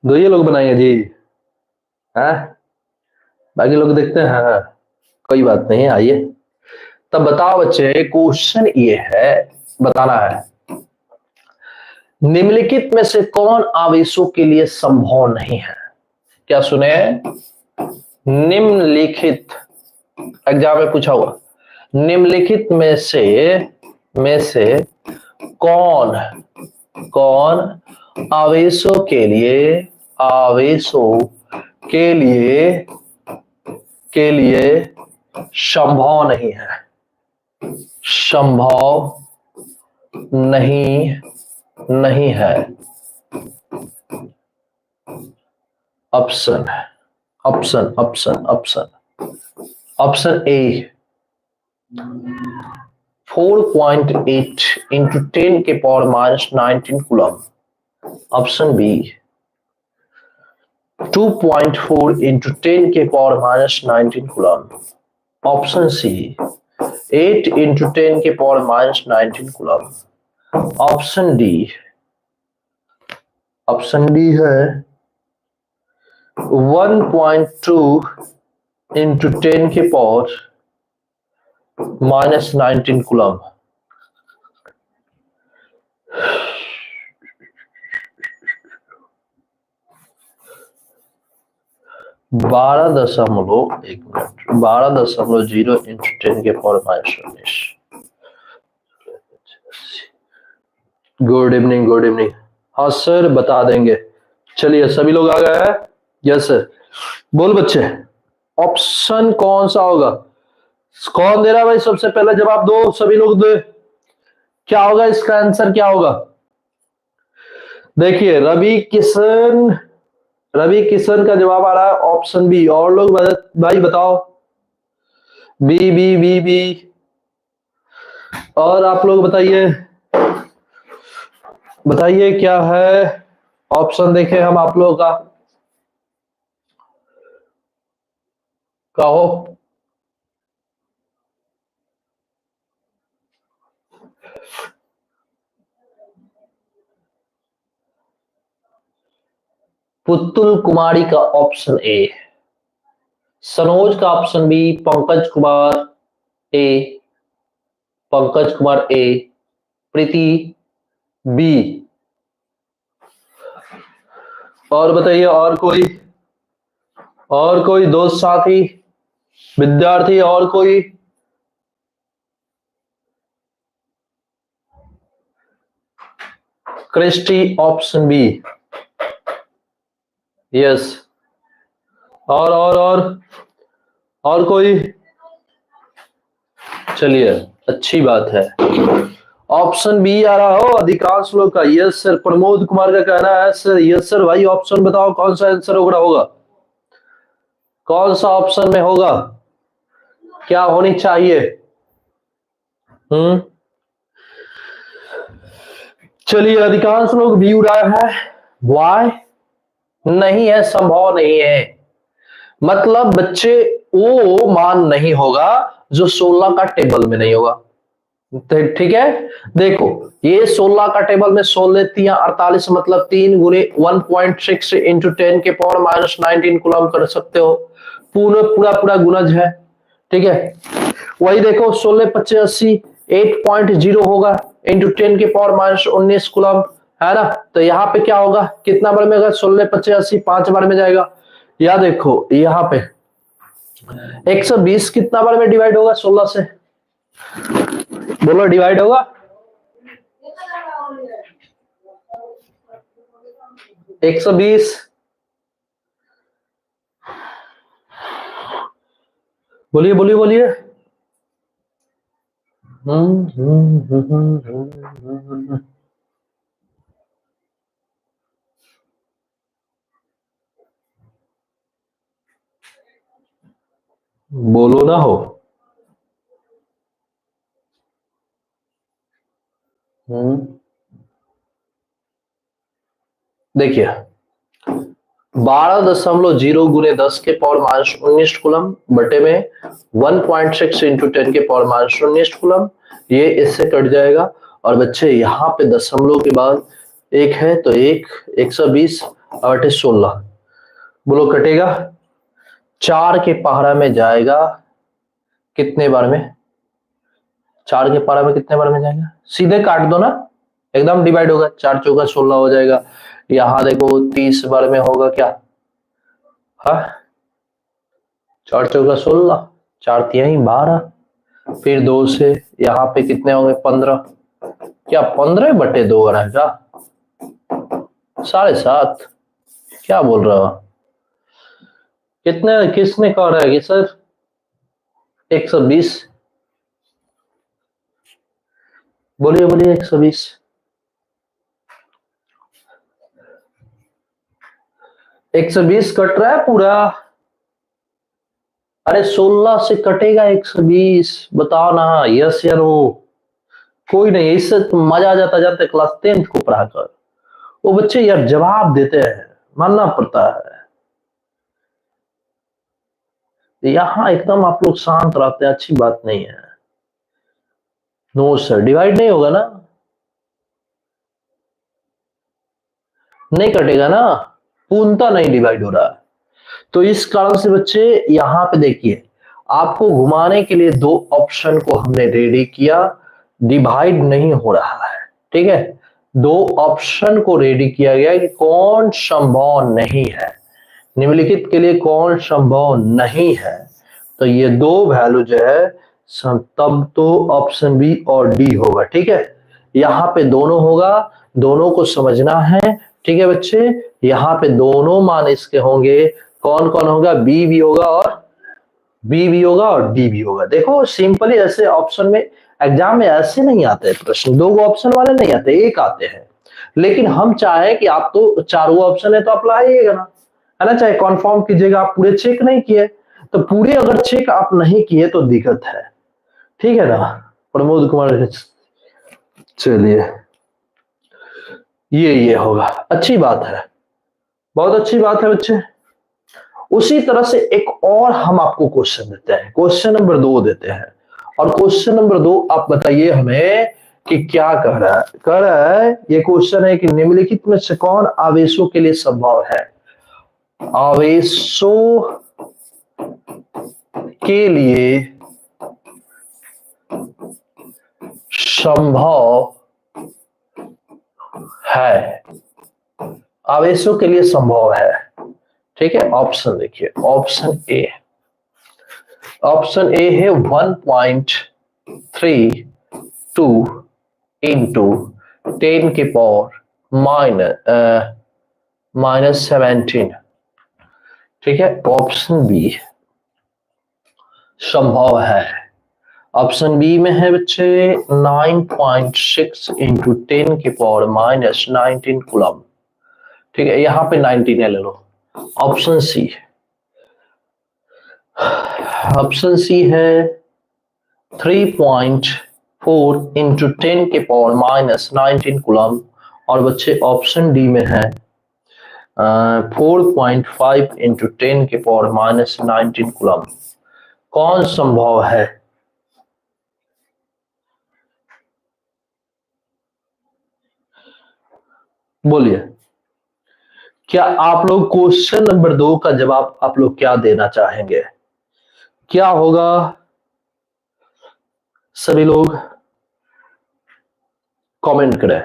दो ही लोग बनाएंगे जी? है बाकी लोग देखते हैं? हाँ, कोई बात नहीं, आइए। तब बताओ बच्चे, क्वेश्चन ये है, बताना है निम्नलिखित में से कौन आवेशों के लिए संभव नहीं है? क्या सुने? निम्नलिखित, एग्जाम में पूछा हुआ, निम्नलिखित में से कौन आवेशों के लिए संभव नहीं है? संभव नहीं है। ऑप्शन ए 4.8 इंटू 10 के power minus 19 coulomb. Option b 2.4 into 10 के power minus 19 coulomb. Option c 8 into 10 के power minus 19 coulomb. Option d है 1.2 इंटू 10 के पावर माइनस 19 कूलम। बारह दशमलव 0 इंटू 10 के पावर माइनस 19। Good evening. हाँ सर बता देंगे। चलिए सभी लोग आ गए हैं? Yes sir. बोल बच्चे, ऑप्शन कौन सा होगा? कौन दे रहा है भाई? सबसे पहले जवाब दो, सभी लोग दे। क्या होगा इसका आंसर, क्या होगा? देखिए रवि किशन का जवाब आ रहा है ऑप्शन बी। और लोग भाई बताओ। बी। और आप लोग बताइए क्या है ऑप्शन? देखें हम आप लोगों का, कहो। पुतुल कुमारी का ऑप्शन ए, सनोज का option b, Pankaj Kumar a, Preeti b. और बताइए और कोई दोस्त साथी विद्यार्थी और कोई? Christy option b. यस। और कोई? चलिए अच्छी बात है, ऑप्शन बी आ रहा हो अधिकांश लोग का। Yes sir. प्रमोद कुमार का कहना है सर यस सर। भाई ऑप्शन बताओ कौन सा आंसर होगा? कौन सा ऑप्शन में होगा? क्या होनी चाहिए? चलिए अधिकांश लोग बी उड़ा है। वाई नहीं है, संभव नहीं है। मतलब बच्चे वो मान नहीं होगा जो 16 का टेबल में नहीं होगा। ठीक है, देखो ये 16 का टेबल में 16 3 48, मतलब 3 गुने 1.6 इंटू 10 के पावर माइनस 19 कूलम कर सकते हो। पूरा गुणज है। ठीक है, वही देखो 16 25 80 8.0 होगा इंटू 10 के पावर माइनस 19 कूलम, है ना? तो यहाँ पे क्या होगा, कितना बार में? अगर 16 25 80 5 बार में जाएगा। या देखो यहाँ पे 120 कितना बार में डिवाइड होगा 16 से? बोलो डिवाइड होगा? 120। बोलिए। बोलो ना हो। देखिए 12.0 गुने 10 के पावर माइनस 19 कूलम बटे में 1.6 इंटू 10 के पावर माइनस 19 कूलम, ये इससे कट जाएगा। और बच्चे यहाँ पे दशमलव के बाद एक है तो 120 बटे 16, बोलो कटेगा? 4 के पहाड़ा में जाएगा कितने बार में? 4 के पहाड़ा में कितने बार में जाएगा? सीधे काट दो ना, एकदम डिवाइड होगा। 4 चौका 16 हो जाएगा। यहाँ देखो 30 बार में होगा क्या? हाँ 4 चौका 16, 4 तिहाई 12, फिर 2 से यहाँ पे कितने होंगे? 15। क्या 15 बटे 2 रहेगा? 7.5। क्या बोल रहा हो? कितने? किसने कहा रहा है कि सर 120? बोलिए 120। एक 120 कट रहा है पूरा। अरे 16 से कटेगा 120, बताओ ना यस या नो? कोई नहीं, इससे तो मजा आ जाता जानते क्लास 10th को पढ़ाकर। वो बच्चे यार जवाब देते हैं, मानना पड़ता है। यहाँ एकदम आप लोग शांत रहते हैं, अच्छी बात नहीं है। नो सर, डिवाइड नहीं होगा ना, नहीं कटेगा ना, पूर्णता नहीं डिवाइड हो रहा है। तो इस कारण से बच्चे यहां पे देखिए, आपको घुमाने के लिए दो ऑप्शन को हमने रेडी किया, डिवाइड नहीं हो रहा है, ठीक है। दो ऑप्शन को रेडी किया गया कि कौन संभव नहीं है, निम्नलिखित के लिए कौन संभव नहीं है। तो ये दो वैल्यू जो है तब तो ऑप्शन बी और डी होगा, ठीक है। यहाँ पे दोनों होगा, दोनों को समझना है, ठीक है बच्चे। यहाँ पे दोनों मान इसके होंगे, कौन कौन होगा, बी भी होगा और बी भी होगा और डी भी होगा। देखो सिंपली ऐसे ऑप्शन में, एग्जाम में ऐसे नहीं आते प्रश्न, दो ऑप्शन वाले नहीं आते, एक आते हैं। लेकिन हम चाहे कि आप तो चारों ऑप्शन है तो आप लाइएगा ना, है ना, चाहे कॉन्फर्म कीजिएगा, आप पूरे चेक नहीं किए तो पूरे अगर चेक आप नहीं किए तो दिक्कत है, ठीक है ना। प्रमोद कुमार, चलिए ये होगा, अच्छी बात है, बहुत अच्छी बात है बच्चे। उसी तरह से एक और हम आपको क्वेश्चन देते हैं, क्वेश्चन नंबर 2 देते हैं। और क्वेश्चन नंबर 2 आप बताइए हमें कि क्या कह रहा है। कह रहा है, ये क्वेश्चन है कि निम्नलिखित में से कौन आवेशों के लिए संभव है, आवेशों के लिए संभव है, आवेशों के लिए संभव है, ठीक है। ऑप्शन देखिए, ऑप्शन ए, ऑप्शन ए है 1.32 इंटू 10 के पावर -17, ठीक है। ऑप्शन बी संभव है, ऑप्शन बी में है बच्चे 9.6 इंटू 10 के पावर -19 कूलम, ठीक है। यहां पे 19 है, ले लो। ऑप्शन सी, ऑप्शन सी है 3.4 इंटू 10 के पावर -19 कूलम। और बच्चे ऑप्शन डी में है 4.5 इंटू 10 के पावर -19 कूलम। कौन संभव है, बोलिए। क्या आप लोग क्वेश्चन नंबर 2 का जवाब आप लोग क्या देना चाहेंगे, क्या होगा सभी लोग कमेंट करें।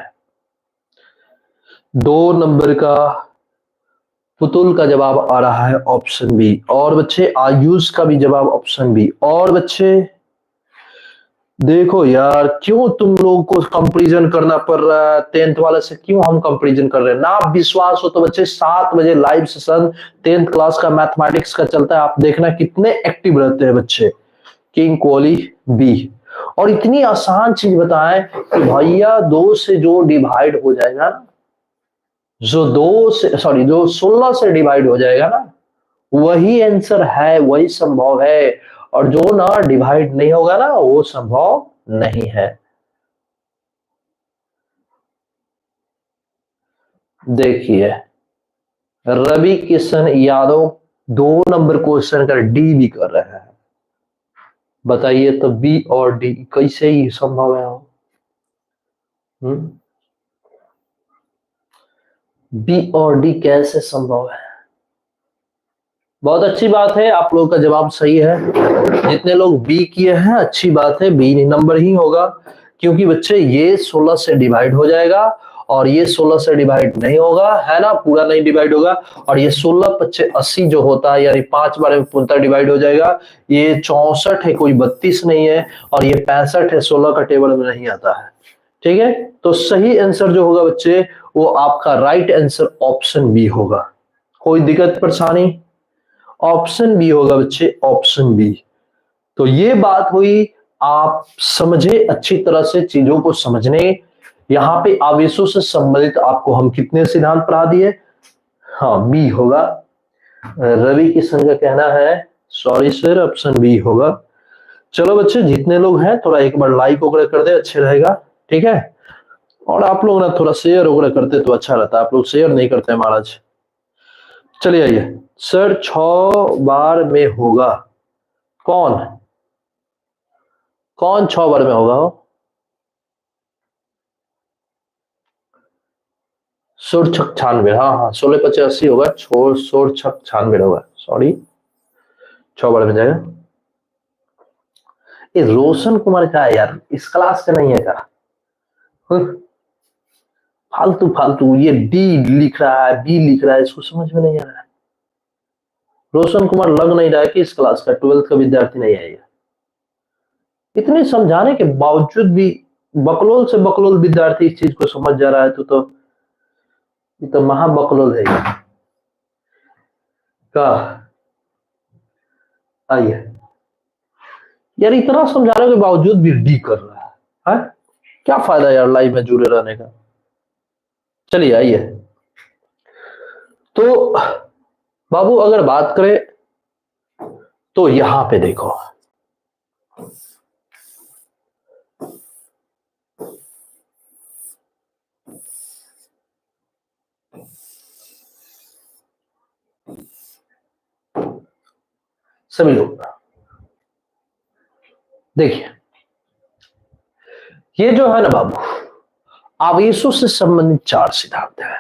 2 नंबर का पुतुल का जवाब आ रहा है ऑप्शन बी, और बच्चे आयुष का भी जवाब ऑप्शन बी। और बच्चे देखो यार, क्यों तुम लोगों को कंपैरिजन करना पड़ रहा है 10th वाले से, क्यों हम कंपैरिजन कर रहे हैं। ना आप विश्वास हो तो बच्चे 7 बजे लाइव सेशन 10th क्लास का मैथमेटिक्स का चलता है, आप देखना कितने एक्टिव रहते हैं बच्चे। किंग कोहली बी, और इतनी आसान चीज बताएं कि भैया 2 से जो डिवाइड हो जाएगा ना, जो 16 से डिवाइड हो जाएगा ना, वही आंसर है, वही संभव है। और जो ना डिवाइड नहीं होगा ना, वो संभव नहीं है। देखिए रवि किशन यादव 2 नंबर क्वेश्चन का डी भी कर रहे हैं, बताइए तो बी और डी कैसे ही संभव है। बी और डी कैसे संभव है। बहुत अच्छी बात है, आप लोगों का जवाब सही है। जितने लोग बी किए हैं अच्छी बात है, बी नंबर ही होगा, क्योंकि बच्चे ये 16 से डिवाइड हो जाएगा और ये 16 से डिवाइड नहीं होगा, है ना, पूरा नहीं डिवाइड होगा। और ये 16 25 80 जो होता है, यानी 5 बार में पूर्णतः डिवाइड हो जाएगा। ये 64 है, कोई 32 नहीं है, और ये 65 है, 16 का टेबल में नहीं आता है, ठीक है। तो सही आंसर जो होगा बच्चे, वो आपका राइट आंसर ऑप्शन बी होगा। कोई दिक्कत परेशानी, ऑप्शन बी होगा बच्चे, ऑप्शन बी। तो ये बात हुई, आप समझे अच्छी तरह से चीजों को समझने। यहां पे आवेशों से संबंधित आपको हम कितने सिद्धांत पढ़ा दिए, हाँ बी होगा। रवि किशन का कहना है सॉरी सर, ऑप्शन बी होगा। चलो बच्चे जितने लोग हैं थोड़ा एक बार लाइक वगैरह कर दे, अच्छे रहेगा, ठीक है। और आप लोग ना थोड़ा शेयर वगैरह करते तो अच्छा रहता, आप लोग शेयर नहीं करते महाराज। चलिए आइए सर, 6 बार में होगा, कौन कौन 6 बार में होगा। सोर छक 96, हाँ हाँ 16 × 85 होगा, सोर छक 96 होगा, सॉरी 6 बड़े में जाएगा। ये रोशन कुमार का है यार, इस क्लास का नहीं है क्या? फालतू फालतू ये डी लिख रहा है, बी लिख रहा है, इसको समझ में नहीं आ रहा है। रोशन कुमार लग नहीं रहा है कि इस क्लास का 12th का विद्यार्थी नहीं है ये। इतने समझाने के बावजूद भी बकलोल से बकलोल विद्यार्थी इस चीज को समझ जा रहा है तो ये तो महा बकलोल है ये। का आइए यार, इतना समझाने के बावजूद भी डी कर रहा है, क्या फायदा यार लाइव में जुड़े रहने का। चलिए आइए, तो बाबू अगर बात करें तो यहां पे देखो, सभी लोग देखिए, ये जो है ना बाबू, आवेशों से संबंधित 4 सिद्धांत है,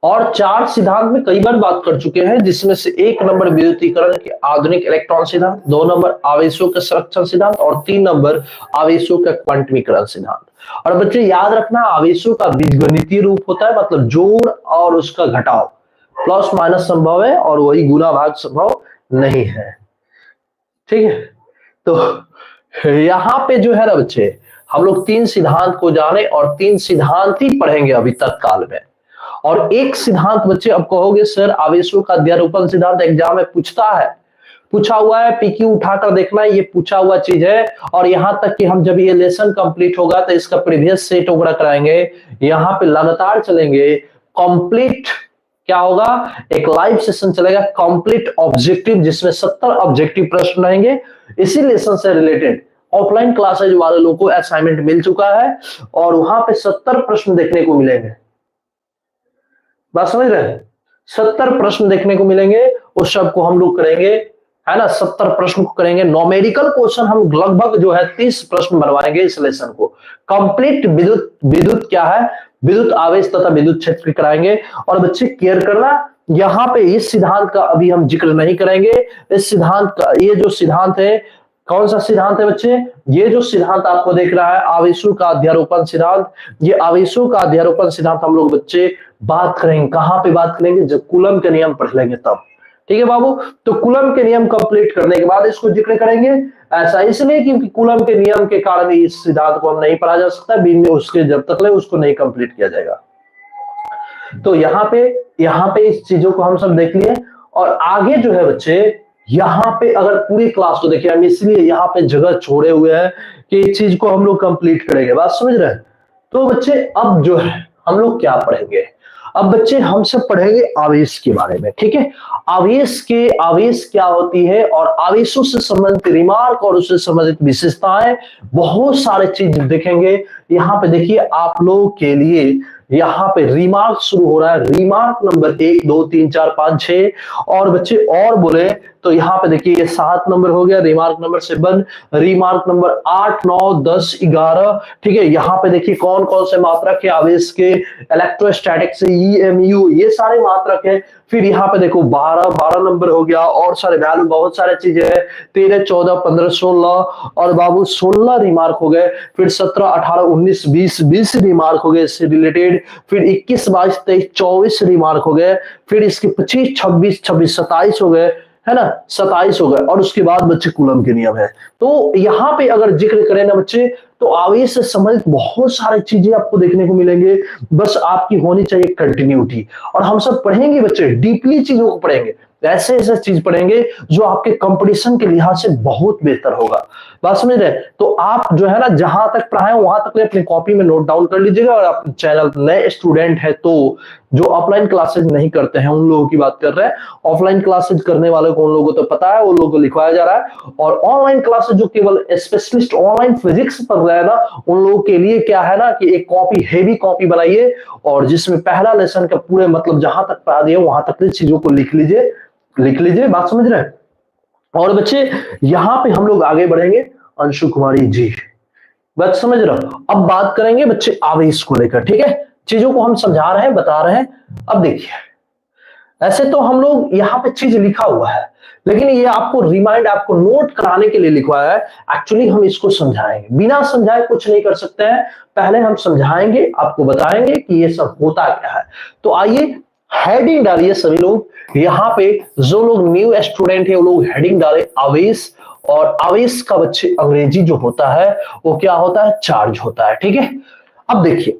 और 4 सिद्धांत में कई बार बात कर चुके हैं, जिसमें से 1 नंबर विद्युतीकरण के आधुनिक इलेक्ट्रॉन सिद्धांत, 2 नंबर आवेशों के संरक्षण सिद्धांत, और 3 नंबर आवेशों का क्वांटमीकरण सिद्धांत। और बच्चे याद रखना, आवेशों का बीजगणितीय रूप होता है, मतलब जोड़ और उसका घटाव, प्लस माइनस संभव है और वही गुना भाग संभव नहीं है, ठीक है। तो यहां पे जो है ना बच्चे, हम लोग 3 सिद्धांत को जाने और 3 सिद्धांत ही पढ़ेंगे अभी तत्काल में। और एक सिद्धांत बच्चे अब कहोगे सर आवेशों का अध्यारोपण सिद्धांत एग्जाम में पूछता है, पूछा हुआ है, पीक्यू उठाकर देखना, ये पूछा हुआ चीज है। और यहां तक कि हम जब ये लेसन कंप्लीट होगा तो इसका प्रीवियस सेट वगैरह कराएंगे, यहाँ पे लगातार चलेंगे, कंप्लीट क्या होगा, एक लाइव सेशन चलेगा कंप्लीट ऑब्जेक्टिव, जिसमें 70 ऑब्जेक्टिव प्रश्न रहेंगे इसी लेसन से रिलेटेड। ऑफलाइन क्लासेज वाले लोगों को असाइनमेंट मिल चुका है और वहां पे 70 प्रश्न देखने को मिलेंगे, बात समझ रहे हैं, 70 प्रश्न देखने को मिलेंगे, उस सब को हम लोग करेंगे, है ना, 70 प्रश्न को करेंगे। नॉमेरिकल क्वेश्चन हम लगभग जो है 30 प्रश्न बनवाएंगे इस लेसन को। कंप्लीट विद्युत क्या है, विद्युत आवेश तथा विद्युत क्षेत्र कराएंगे। और बच्चे केयर करना, यहाँ पे इस सिद्धांत का अभी हम जिक्र नहीं करेंगे। इस सिद्धांत का, ये जो सिद्धांत है, कौन सा सिद्धांत है बच्चे, ये जो सिद्धांत आपको देख रहा है आवेशों का अध्यारोपण सिद्धांत, ये आवेशों का अध्यारोपण सिद्धांत हम लोग बच्चे बात करेंगे, कहां पे बात करेंगे, जब कूलम के नियम पढ़ लेंगे तब, ठीक है बाबू। तो कूलम के नियम कंप्लीट करने के बाद इसको जिक्र करेंगे। ऐसा इसलिए क्योंकि कूलम के नियम के कारण इस सिद्धांत को हम नहीं पढ़ा जा सकता, बिन उसके जब तक ले उसको नहीं कंप्लीट किया जाएगा। तो यहाँ पे इस चीजों को हम सब देख लिए। और आगे जो है बच्चे, यहाँ पे अगर पूरी क्लास को देखिए, हम इसलिए यहाँ पे जगह छोड़े हुए हैं कि इस चीज को हम लोग कंप्लीट करेंगे, बात समझ रहे हैं। तो बच्चे अब जो है हम लोग क्या पढ़ेंगे, अब बच्चे हम सब पढ़ेंगे आवेश के बारे में, ठीक है। आवेश क्या होती है और आवेशों से संबंधित रिमार्क और उससे संबंधित विशेषताएं, बहुत सारे चीज देखेंगे। यहाँ पे देखिए आप लोगों के लिए यहाँ पे रिमार्क शुरू हो रहा है, रिमार्क नंबर 1 2 3 4 5 6। और बच्चे और बोले तो यहाँ पे देखिए ये 7 नंबर हो गया, रिमार्क नंबर 7, रिमार्क नंबर 8 9 10 11, ठीक है। यहाँ पे देखिए कौन कौन से मात्रक है आवेश के, इलेक्ट्रोस्टैटिक से EMU, ये सारे मात्रक है। फिर यहाँ पे देखो 12 नंबर हो गया, और सारे वैल्यू, बहुत सारे चीजें हैं, 13 14 15 16, और बाबू 16 रिमार्क हो गए। फिर 17 18 19 20 रिमार्क हो गए इससे रिलेटेड। फिर 21 22 23 24 रिमार्क हो गए। फिर इसके 25 26 26 27 हो गए, है ना, 27 हो गए। और उसके बाद बच्चे कूलम के नियम है। तो यहाँ पे अगर जिक्र करें ना बच्चे, तो आवेश से संबंधित बहुत सारी चीजें आपको देखने को मिलेंगे, बस आपकी होनी चाहिए कंटिन्यूटी। और हम सब पढ़ेंगे बच्चे, डीपली चीजों को पढ़ेंगे, ऐसे ऐसे चीज पढ़ेंगे जो आपके कंपटीशन के लिहाज से बहुत बेहतर होगा, बात समझ रहे। तो आप जो है ना जहां तक पढ़ाए वहां तक अपनी कॉपी में नोट डाउन कर लीजिएगा। और आप चैनल नए स्टूडेंट है तो जो ऑफलाइन क्लासेज नहीं करते हैं उन लोगों की बात कर रहे हैं, ऑफलाइन क्लासेज करने वाले को उन लोगों को तो पता है, उन लोगों को लिखवाया जा रहा है। और ऑनलाइन क्लासेज जो केवल स्पेशलिस्ट ऑनलाइन फिजिक्स पढ़ रहे हैं ना, उन लोगों के लिए क्या है ना कि एक कॉपी, हेवी कॉपी बनाइए, और जिसमें पहला लेसन का पूरे मतलब जहां तक पढ़ा दिए वहां तक चीजों को लिख लीजिए, बात समझ रहे हैं। और बच्चे यहाँ पे हम लोग आगे बढ़ेंगे, अंशु कुमारी जी, बात समझ रहे हो। अब बात करेंगे बच्चे आवेश को लेकर, ठीक है। चीजों को हम समझा रहे हैं, बता रहे हैं। अब देखिए, ऐसे तो हम लोग यहाँ पे चीज लिखा हुआ है, लेकिन ये आपको रिमाइंड, आपको नोट कराने के लिए लिखा है। एक्चुअली हम इसको समझाएंगे, बिना समझाए कुछ नहीं कर सकते हैं। पहले हम समझाएंगे, आपको बताएंगे कि ये सब होता क्या है। तो आइए हेडिंग डालिए सभी लोग। यहाँ पे जो लोग न्यू स्टूडेंट है वो लोग हेडिंग डाले आवेश। और आवेश का बच्चे अंग्रेजी जो होता है वो क्या होता है, चार्ज होता है। ठीक है, अब देखिए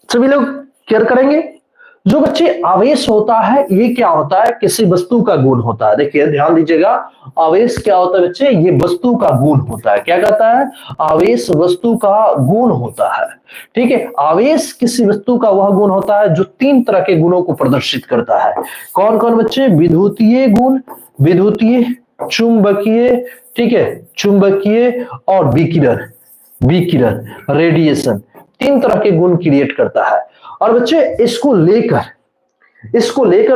सभी लोग क्लियर करेंगे। जो बच्चे आवेश होता है ये क्या होता है, किसी वस्तु का गुण होता है। देखिए ध्यान दीजिएगा, आवेश क्या होता है बच्चे, ये वस्तु का गुण होता है। क्या कहता है, आवेश वस्तु का गुण होता है। ठीक है, आवेश किसी वस्तु का वह गुण होता है जो 3 तरह के गुणों को प्रदर्शित करता है। कौन कौन बच्चे, विद्युतीय गुण, विद्युतीय, चुंबकीय, ठीक है, चुंबकीय और विकिरण, विकिरण रेडिएशन, 3 तरह के गुण क्रिएट करता है। और बच्चे इसको लेकर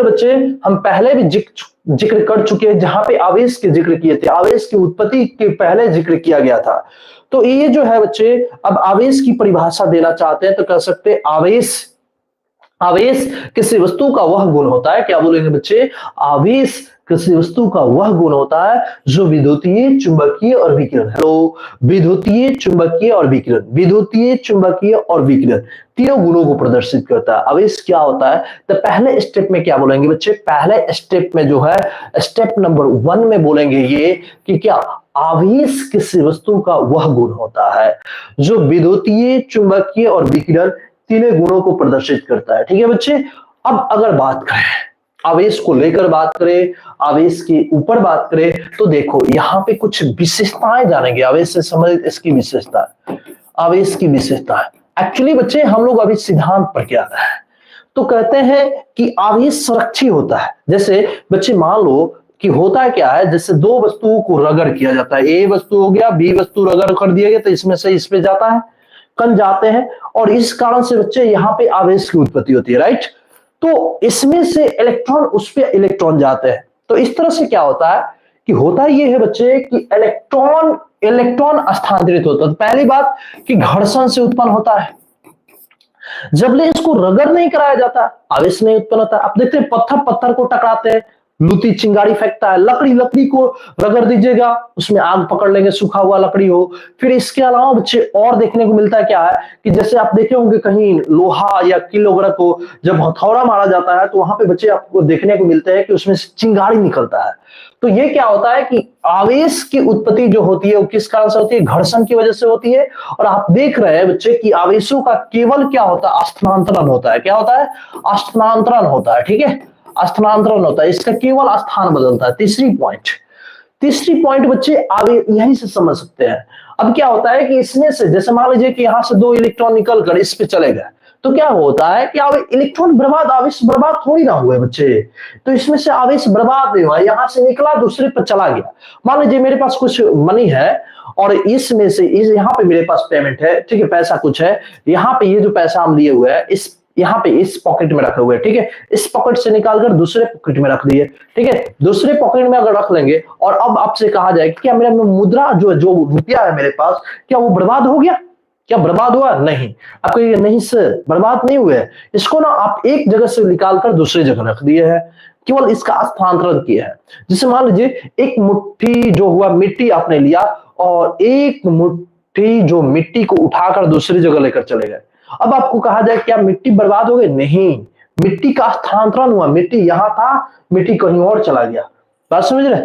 बच्चे हम पहले भी जिक्र कर चुके हैं, जहां पे आवेश के जिक्र किए थे, आवेश की उत्पत्ति के पहले जिक्र किया गया था। तो ये जो है बच्चे, अब आवेश की परिभाषा देना चाहते हैं तो कह सकते हैं आवेश किसी वस्तु का वह गुण होता है। क्या बोलेंगे बच्चे, आवेश किसी वस्तु का वह गुण होता है जो विद्युतीय, चुंबकीय और विकिरण, हेलो, विद्युतीय, चुंबकीय और विकिरण, विद्युतीय, चुंबकीय और विकिरण, तीनों गुणों को प्रदर्शित करता है। आवेश क्या होता है, तो पहले स्टेप में क्या बोलेंगे बच्चे, पहले स्टेप में जो है स्टेप नंबर 1 में बोलेंगे ये कि क्या, आवेश किसी वस्तु का वह गुण होता है जो विद्युतीय, चुंबकीय और विकिरण तीनों गुणों को प्रदर्शित करता है। ठीक है बच्चे, अब अगर बात करें आवेश को लेकर, बात करें आवेश के ऊपर बात करें, तो देखो यहाँ पे कुछ विशेषताएं जानेंगे आवेश से संबंधित। इसकी विशेषता, आवेश की विशेषताएं। एक्चुअली बच्चे हम लोग अभी सिद्धांत पर क्या है, तो कहते हैं कि आवेश संरक्षी होता है। जैसे बच्चे मान लो कि होता क्या है, जैसे 2 वस्तुओं को रगड़ किया जाता है, ए वस्तु हो गया, बी वस्तु रगड़ कर दिया गया, तो इसमें से इस पे जाता है, कण जाते हैं, और इस कारण से बच्चे यहाँ पे आवेश की उत्पत्ति होती है, राइट। तो इसमें से इलेक्ट्रॉन, उस पे इलेक्ट्रॉन जाते हैं। तो इस तरह से क्या होता है कि होता ये है बच्चे कि इलेक्ट्रॉन स्थानांतरित होता है। तो पहली बात कि घर्षण से उत्पन्न होता है, जब ले इसको रगड़ नहीं कराया जाता आवेश नहीं उत्पन्न होता। आप देखते हैं पत्थर को टकराते हैं, लूटी चिंगारी फेंकता है, लकड़ी को रगड़ दीजिएगा, उसमें आग पकड़ लेंगे, सूखा हुआ लकड़ी हो। फिर इसके अलावा बच्चे और देखने को मिलता है क्या है कि जैसे आप देखे होंगे कहीं लोहा या किलोग्राम को जब हथौड़ा मारा जाता है तो वहां पे बच्चे आपको देखने को मिलते हैं कि उसमें से चिंगारी निकलता है। तो ये क्या होता है कि आवेश की उत्पत्ति जो होती है वो किस कारण से होती है, घर्षण की वजह से होती है। और आप देख रहे हैं बच्चे कि आवेशों का केवल क्या होता है, स्थानांतरण होता है। क्या होता है, स्थानांतरण होता है। ठीक है, स्थानांतरण होता है, इसका केवल स्थान बदलता है। तीसरी पॉइंट बच्चे आगे यहीं से समझ सकते हैं। अब क्या होता है कि इसमें से जैसे मान लीजिए कि यहां से 2 इलेक्ट्रॉन निकल कर इस पे चले गए, तो क्या होता है कि इलेक्ट्रॉन बर्बाद, आवेश बर्बाद थोड़ी ना हुए बच्चे। तो इसमें से आवेश बर्बाद नहीं हुआ, यहां से निकला दूसरे पर चला गया। मान लीजिए मेरे पास कुछ मनी है और इसमें से यहाँ पे मेरे पास पेमेंट है, ठीक है, पैसा कुछ है, यहाँ पे ये जो पैसा हम लिए हुए हैं इस यहाँ पे इस पॉकेट में रखे हुए, ठीक है, इस पॉकेट से निकालकर दूसरे पॉकेट में रख दिए। ठीक है, दूसरे पॉकेट में अगर रख लेंगे और अब आपसे कहा जाए कि क्या मेरा मुद्रा जो रुपया है मेरे पास, क्या वो बर्बाद हो गया, क्या बर्बाद हुआ, नहीं। आपको ये नहीं सर बर्बाद नहीं हुए, इसको ना आप एक जगह से निकालकर दूसरी जगह रख दिए है, केवल इसका स्थानांतरण किया है। जैसे मान लीजिए एक मुट्ठी जो हुआ मिट्टी आपने लिया और एक मुट्ठी जो मिट्टी को उठाकर दूसरी जगह लेकर चले गए। अब आपको कहा जाए क्या मिट्टी बर्बाद हो गई, नहीं, मिट्टी का स्थानांतरण हुआ, मिट्टी यहां था, मिट्टी कहीं और चला गया। बात समझ रहे,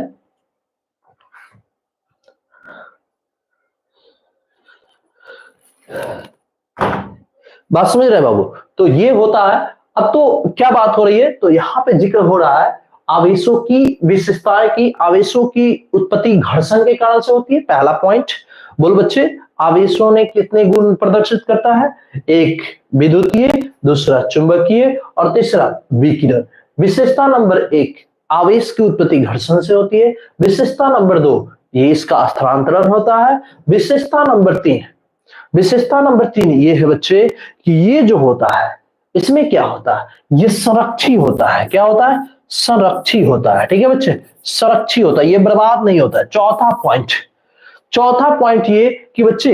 बात समझ रहे बाबू। तो ये होता है। अब तो क्या बात हो रही है, तो यहाँ पे जिक्र हो रहा है आवेशों की विशेषताएं की। आवेशों की उत्पत्ति घर्षण के कारण से होती है, पहला पॉइंट। बोल बच्चे, आवेशों ने कितने गुण प्रदर्शित करता है, एक विद्युतीय, दूसरा चुंबकीय और तीसरा विकिरण। विशेषता नंबर 1, आवेश की उत्पत्ति घर्षण से होती है। विशेषता नंबर 2, ये इसका स्थानांतरण होता है। विशेषता नंबर 3 ये है बच्चे कि ये जो होता है इसमें क्या होता है, ये संरक्षी होता है। क्या होता है, संरक्षी होता है। ठीक है बच्चे, संरक्षी होता है, ये बर्बाद नहीं होता है। चौथा पॉइंट ये कि बच्चे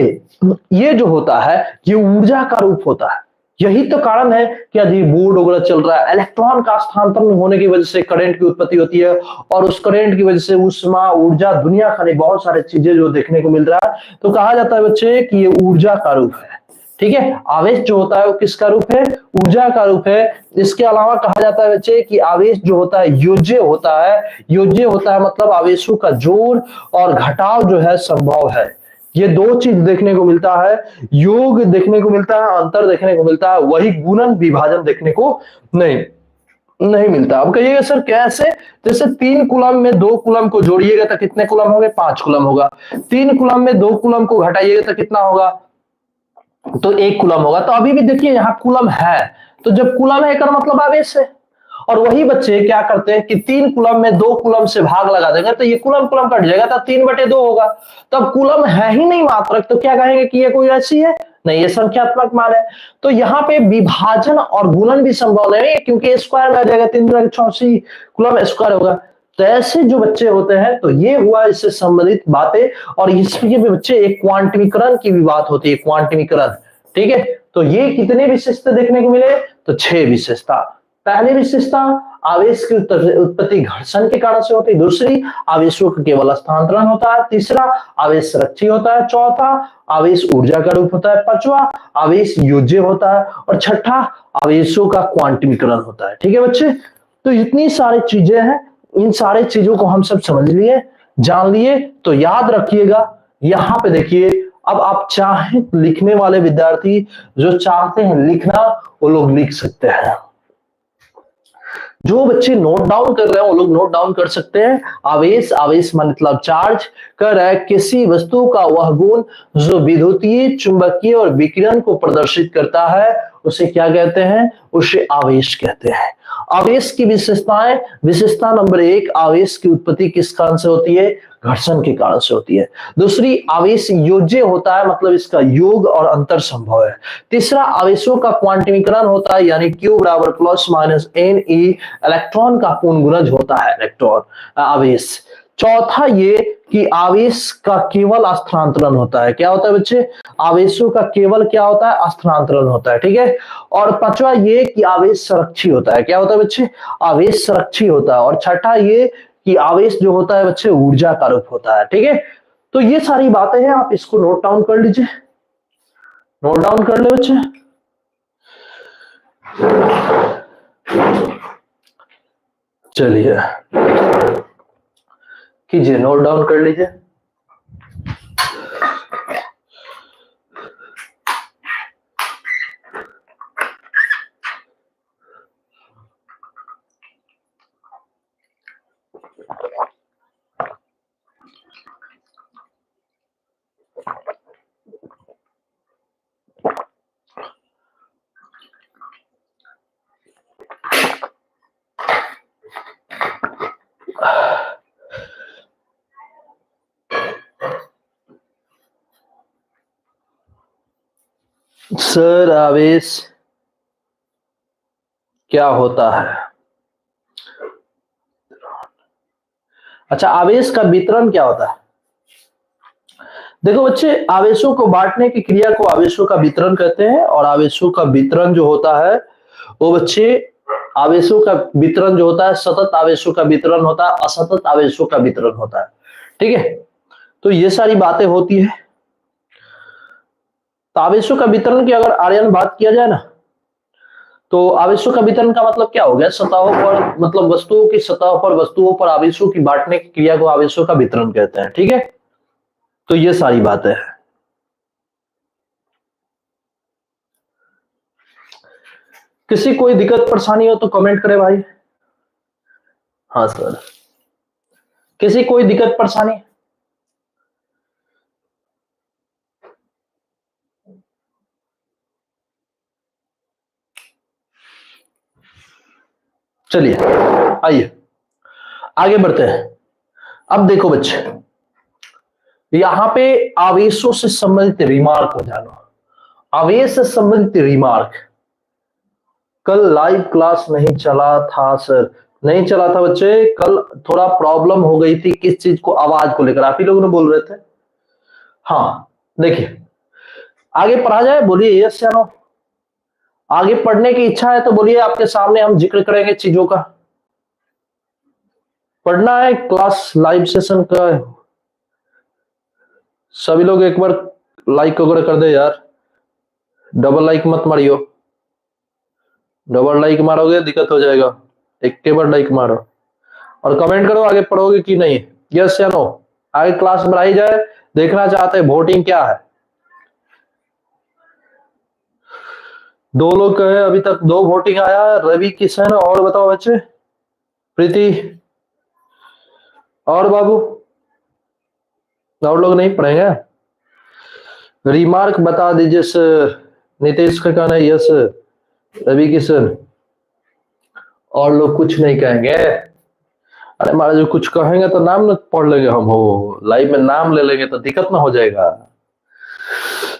ये जो होता है ये ऊर्जा का रूप होता है। यही तो कारण है कि आज ये बोर्ड वगैरह चल रहा है। इलेक्ट्रॉन का स्थानांतरण होने की वजह से करंट की उत्पत्ति होती है, और उस करंट की वजह से ऊष्मा, ऊर्जा, दुनिया खाने बहुत सारे चीजें जो देखने को मिल रहा है। तो कहा जाता है बच्चे कि ये ऊर्जा का रूप है। ठीक है, आवेश जो होता है वो किसका रूप है? ऊर्जा का रूप है। इसके अलावा कहा जाता है बच्चे कि आवेश जो होता है योज्य होता है। योज्य होता है मतलब आवेशों का जोड़ और घटाव जो है संभव है। ये दो चीज देखने को मिलता है, योग देखने को मिलता है, अंतर देखने को मिलता है, वही गुणन विभाजन देखने को नहीं नहीं मिलता। अब कहिएगा सर कैसे? जैसे 3 कूलम में 2 कूलम को जोड़िएगा तो कितने कूलम होंगे? 5 कूलम होगा। 3 कूलम में 2 कूलम को घटाइएगा तो कितना होगा? तो 1 कूलम होगा। तो अभी भी देखिए यहाँ कूलम है, तो जब कूलम है का मतलब आवेश है। और वही बच्चे क्या करते हैं कि 3 कूलम में 2 कूलम से भाग लगा देंगे तो ये कूलम कूलम कट जाएगा, तो 3/2 होगा। तब कूलम है ही नहीं मात्रक, तो क्या कहेंगे कि ये कोई राशि है? नहीं, ये संख्यात्मक मान है। तो यहाँ पे विभाजन और गुणन भी संभव नहीं है, क्योंकि स्क्वायर में आ जाएगा, 3×84 कूलम स्क्वायर होगा। तो ऐसे जो बच्चे होते हैं, तो ये हुआ इससे संबंधित बातें। और इसके भी बच्चे एक क्वांटमीकरण की भी बात होती है, क्वांटमीकरण। ठीक है, तो ये कितने विशेषता देखने को मिले? तो 6 विशेषता। पहली विशेषता, आवेश की उत्पत्ति घर्षण के कारण से होती है। दूसरी, आवेशों का केवल स्थानांतरण होता है। तीसरा, आवेश संरक्षी होता है। चौथा, आवेश ऊर्जा का रूप होता है। पांचवा, आवेश योज्य होता है। और छठा, आवेशों का क्वांटमीकरण होता है। ठीक है बच्चे, तो इतनी सारी चीजें हैं, इन सारी चीजों को हम सब समझ लिए, जान लिए। तो याद रखिएगा, यहां पे देखिए, अब आप चाहे लिखने वाले विद्यार्थी जो चाहते हैं लिखना, वो लोग लिख सकते हैं। जो बच्चे नोट डाउन कर रहे हैं वो लोग नोट डाउन कर सकते हैं। आवेश, आवेश मतलब चार्ज, कर रहा है किसी वस्तु का वह गुण जो विद्युतीय, चुंबकीय और विकिरण को प्रदर्शित करता है, उसे क्या कहते हैं? उसे आवेश कहते हैं। आवेश की विशेषताएं, विशेषता नंबर 1, आवेश की उत्पत्ति किस कारण से होती है? घर्षण के कारण से होती है। दूसरी, आवेश योज्य होता है, मतलब इसका योग और अंतर संभव है। तीसरा, आवेशों का क्वांटमीकरण होता है, यानी Q बराबर +-Ne, इलेक्ट्रॉन का पूर्ण गुणज होता है इलेक्ट्रॉन आवेश। चौथा, ये कि आवेश का केवल स्थानांतरण होता है। क्या होता है बच्चे? आवेशों का केवल क्या होता है? स्थानांतरण होता है। ठीक है, और पांचवा ये कि आवेश संरक्षी होता है। क्या होता है बच्चे? आवेश संरक्षी होता है। और छठा ये कि आवेश जो होता है बच्चे ऊर्जा का रूप होता है। ठीक है, तो ये सारी बातें हैं, आप इसको नोट डाउन कर लीजिए, नोट डाउन कर ले बच्चे। चलिए कीजिए, नोट डाउन कर लीजिए। सर आवेश क्या होता है? अच्छा, आवेश का वितरण क्या होता है? देखो बच्चे, आवेशों को बांटने की क्रिया को आवेशों का वितरण कहते हैं। और आवेशों का वितरण जो होता है वो बच्चे, आवेशों का वितरण जो होता है, सतत आवेशों का वितरण होता है, असतत आवेशों का वितरण होता है। ठीक है, तो ये सारी बातें होती है। तो आवेशों का वितरण की अगर आर्यन बात किया जाए ना, तो आवेशों का वितरण का मतलब क्या हो गया? सतहों पर, मतलब वस्तुओं की सतह पर, वस्तुओं पर आवेशों की बांटने की क्रिया को आवेशों का वितरण कहते हैं। ठीक है, तो ये सारी बातें हैं। किसी कोई दिक्कत परेशानी हो तो कमेंट करे भाई। हाँ सर, किसी कोई दिक्कत परेशानी? चलिए आइए आगे बढ़ते हैं। अब देखो बच्चे, यहां पे आवेशों से संबंधित रिमार्क हो जाना। आवेश से संबंधित रिमार्क। कल लाइव क्लास नहीं चला था सर, नहीं चला था बच्चे, कल थोड़ा प्रॉब्लम हो गई थी। किस चीज को? आवाज को लेकर, आप ही लोगों ने बोल रहे थे। हाँ देखिए, आगे पढ़ा जाए, बोलिए यस या नो। आगे पढ़ने की इच्छा है तो बोलिए, आपके सामने हम जिक्र करेंगे चीजों का। पढ़ना है क्लास लाइव सेशन का। सभी लोग एक बार लाइक वगैरह कर दे यार, डबल लाइक मत मारियो, डबल लाइक मारोगे दिक्कत हो जाएगा, एक के बार लाइक मारो और कमेंट करो आगे पढ़ोगे कि नहीं, यस या नो। आगे क्लास बढ़ाई जाए, देखना चाहते हैं वोटिंग क्या है। 2 लोग कहे, अभी तक 2 वोटिंग आया, रवि किशन। और बताओ बच्चे, प्रीति और बाबू, और लोग नहीं पढ़ेंगे? रिमार्क बता दीजिए सर। नीतीश का कहना है यस, रवि किशन। और लोग कुछ नहीं कहेंगे? अरे महाराज जो कुछ कहेंगे तो नाम न पढ़ लेंगे हम, हो लाइव में नाम ले लेंगे तो दिक्कत ना हो जाएगा।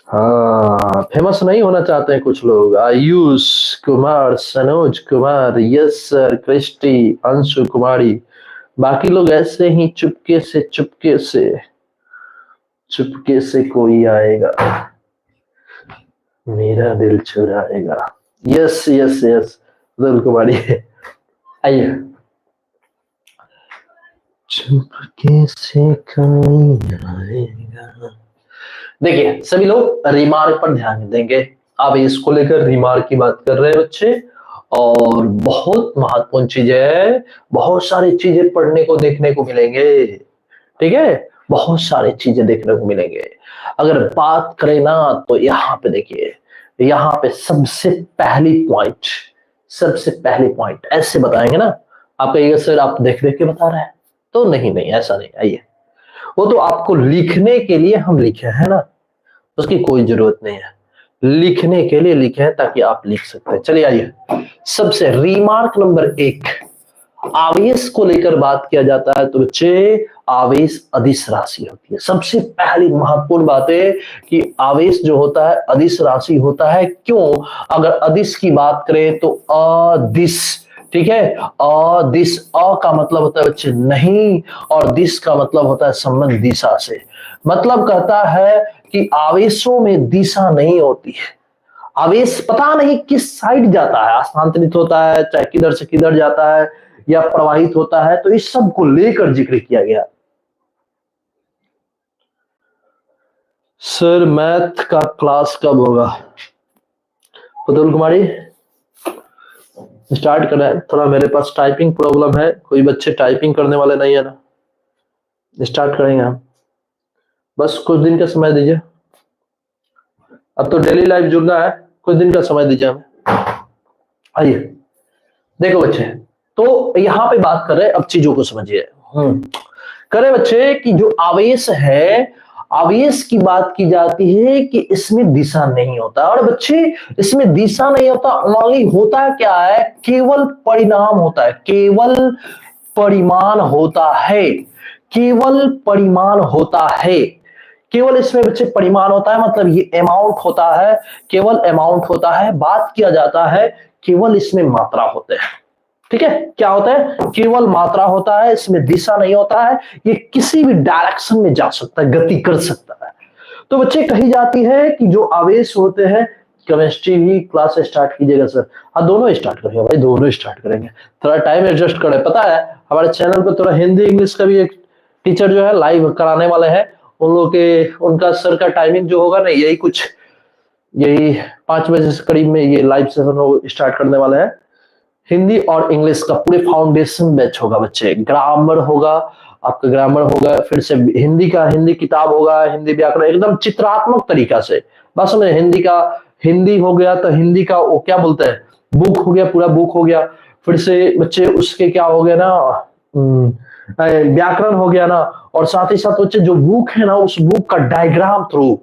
हाँ, फेमस नहीं होना चाहते हैं कुछ लोग। Ayush Kumar, Sanoj Kumar, yes sir, Christy, Anshu Kumari. बाकी लोग ऐसे ही चुपके से कोई आएगा मेरा दिल चुराएगा। यस यस यस दिल कुमारी, आइए। चुपके से कोई आएगा। देखिए सभी लोग रिमार्क पर ध्यान देंगे। अब इसको लेकर रिमार्क की बात कर रहे हैं बच्चे, और बहुत महत्वपूर्ण चीज है। बहुत सारी चीजें पढ़ने को देखने को मिलेंगे, ठीक है, बहुत सारी चीजें देखने को मिलेंगे। अगर बात करें ना तो यहाँ पे देखिए, यहाँ पे सबसे पहली पॉइंट ऐसे बताएंगे ना। आप कहिएगा सर आप देख देख के बता रहे हैं, तो नहीं नहीं ऐसा नहीं। आइए, वो तो आपको लिखने के लिए हम लिखे हैं ना, उसकी कोई जरूरत नहीं है। लिखने के लिए लिखे हैं ताकि आप लिख सकते हैं। चलिए आइए, सबसे रिमार्क नंबर 1, आवेश को लेकर बात किया जाता है तो बच्चे आवेश अदिश राशि होती है। सबसे पहली महत्वपूर्ण बात है कि आवेश जो होता है अदिश राशि होता है। क्यों? अगर अदिश की बात करें तो अदिश, ठीक है, अदिश, अ का मतलब होता है बच्चे नहीं, और दिश का मतलब होता है संबंध दिशा से। मतलब कहता है कि आवेशों में दिशा नहीं होती है। आवेश पता नहीं किस साइड जाता है, स्थानांतरित होता है, चाहे किधर से किधर जाता है या प्रवाहित होता है, तो इस सब को लेकर जिक्र किया गया। सर मैथ का क्लास कब होगा? पुतुल कुमारी स्टार्ट करें, थोड़ा मेरे पास टाइपिंग प्रॉब्लम है, कोई बच्चे टाइपिंग करने वाले नहीं है ना। स्टार्ट करेंगे हम, बस कुछ दिन का समय दीजिए। अब तो डेली लाइव जुड़ना है, कुछ दिन का समय दीजिए हमें। आइए देखो बच्चे, तो यहाँ पे बात कर रहे हैं, अब चीजों को समझिए। करे बच्चे कि जो आवेश है, आवेश की बात की जाती है कि इसमें दिशा नहीं होता। और बच्चे इसमें दिशा नहीं होता, ओनली होता क्या है, केवल परिणाम होता है, केवल परिमाण होता है, केवल परिमाण होता है। केवल इसमें बच्चे परिमाण होता है, मतलब ये अमाउंट होता है, केवल अमाउंट होता है। बात किया जाता है केवल इसमें मात्रा होते हैं, ठीक है, क्या होता है, केवल मात्रा होता है, इसमें दिशा नहीं होता है। ये किसी भी डायरेक्शन में जा सकता है, गति कर सकता है। तो बच्चे कही जाती है कि जो आवेश होते हैं, केमिस्ट्री भी क्लास स्टार्ट कीजिएगा सर? हाँ दोनों स्टार्ट करेंगे भाई, दोनों स्टार्ट करेंगे, थोड़ा टाइम एडजस्ट करें। पता है हमारे चैनल पर थोड़ा हिंदी इंग्लिश का भी एक टीचर जो है लाइव कराने वाले हैं। उन लोग के, उनका सर का टाइमिंग जो होगा ना, यही 5 बजे से करीब में ये लाइव सेशन स्टार्ट करने वाले हैं। हिंदी और इंग्लिश का पूरे फाउंडेशन बैच होगा बच्चे। ग्रामर होगा, आपका ग्रामर होगा, फिर से हिंदी का हिंदी किताब होगा, हिंदी व्याकरण एकदम चित्रात्मक तरीका से। बस में हिंदी का हिंदी हो गया तो हिंदी का वो क्या बोलते हैं, बुक हो गया, पूरा बुक हो गया। फिर से बच्चे उसके क्या हो गया ना, व्याकरण हो गया ना। और साथ ही साथ बच्चे जो बुक है ना, उस बुक का डायग्राम थ्रू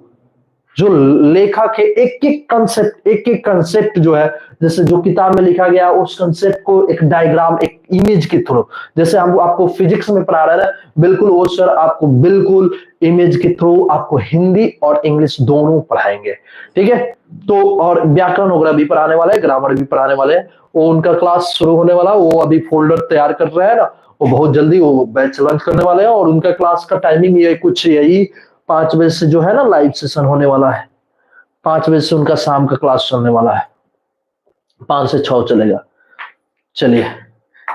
जो लेखक है, एक एक कंसेप्ट जो है, जैसे जो किताब में लिखा गया उस कंसेप्ट को एक डायग्राम, एक इमेज के थ्रू, जैसे हम आपको फिजिक्स में पढ़ा रहे हैं, बिल्कुल वो सर आपको बिल्कुल इमेज के थ्रू आपको हिंदी और इंग्लिश दोनों पढ़ाएंगे, ठीक है। तो और व्याकरण वगैरह भी पढ़ाने वाले हैं, ग्रामर भी पढ़ाने वाले हैं। वो उनका क्लास शुरू होने वाला, वो अभी फोल्डर तैयार कर रहे हैं ना, वो बहुत जल्दी वो बैच लॉन्च करने वाले हैं। और उनका क्लास का टाइमिंग ये कुछ यही 5 बजे से जो है ना लाइव सेशन होने वाला है, 5 बजे से उनका शाम का क्लास चलने वाला है। 5 से 6 चलेगा। चलिए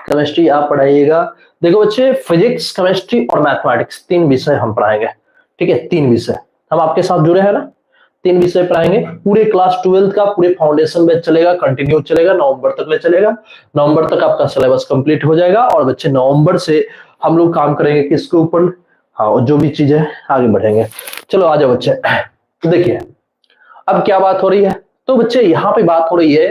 केमिस्ट्री आप पढ़ाइएगा। देखो बच्चे, फिजिक्स, केमिस्ट्री और मैथमेटिक्स 3 विषय हम पढ़ाएंगे। ठीक है, 3 विषय हम आपके साथ जुड़े हैं ना, 3 विषय पढ़ाएंगे। पूरे क्लास 12 का पूरे फाउंडेशन बैच चलेगा, कंटिन्यू चलेगा, नवंबर तक ले चलेगा। नवंबर तक आपका सिलेबस कंप्लीट हो जाएगा और बच्चे नवंबर से हम लोग काम करेंगे किसके ऊपर, हाँ, और जो भी चीजें आगे बढ़ेंगे। चलो आ जाओ बच्चे, देखिए अब क्या बात हो रही है। तो बच्चे यहाँ पे बात हो रही है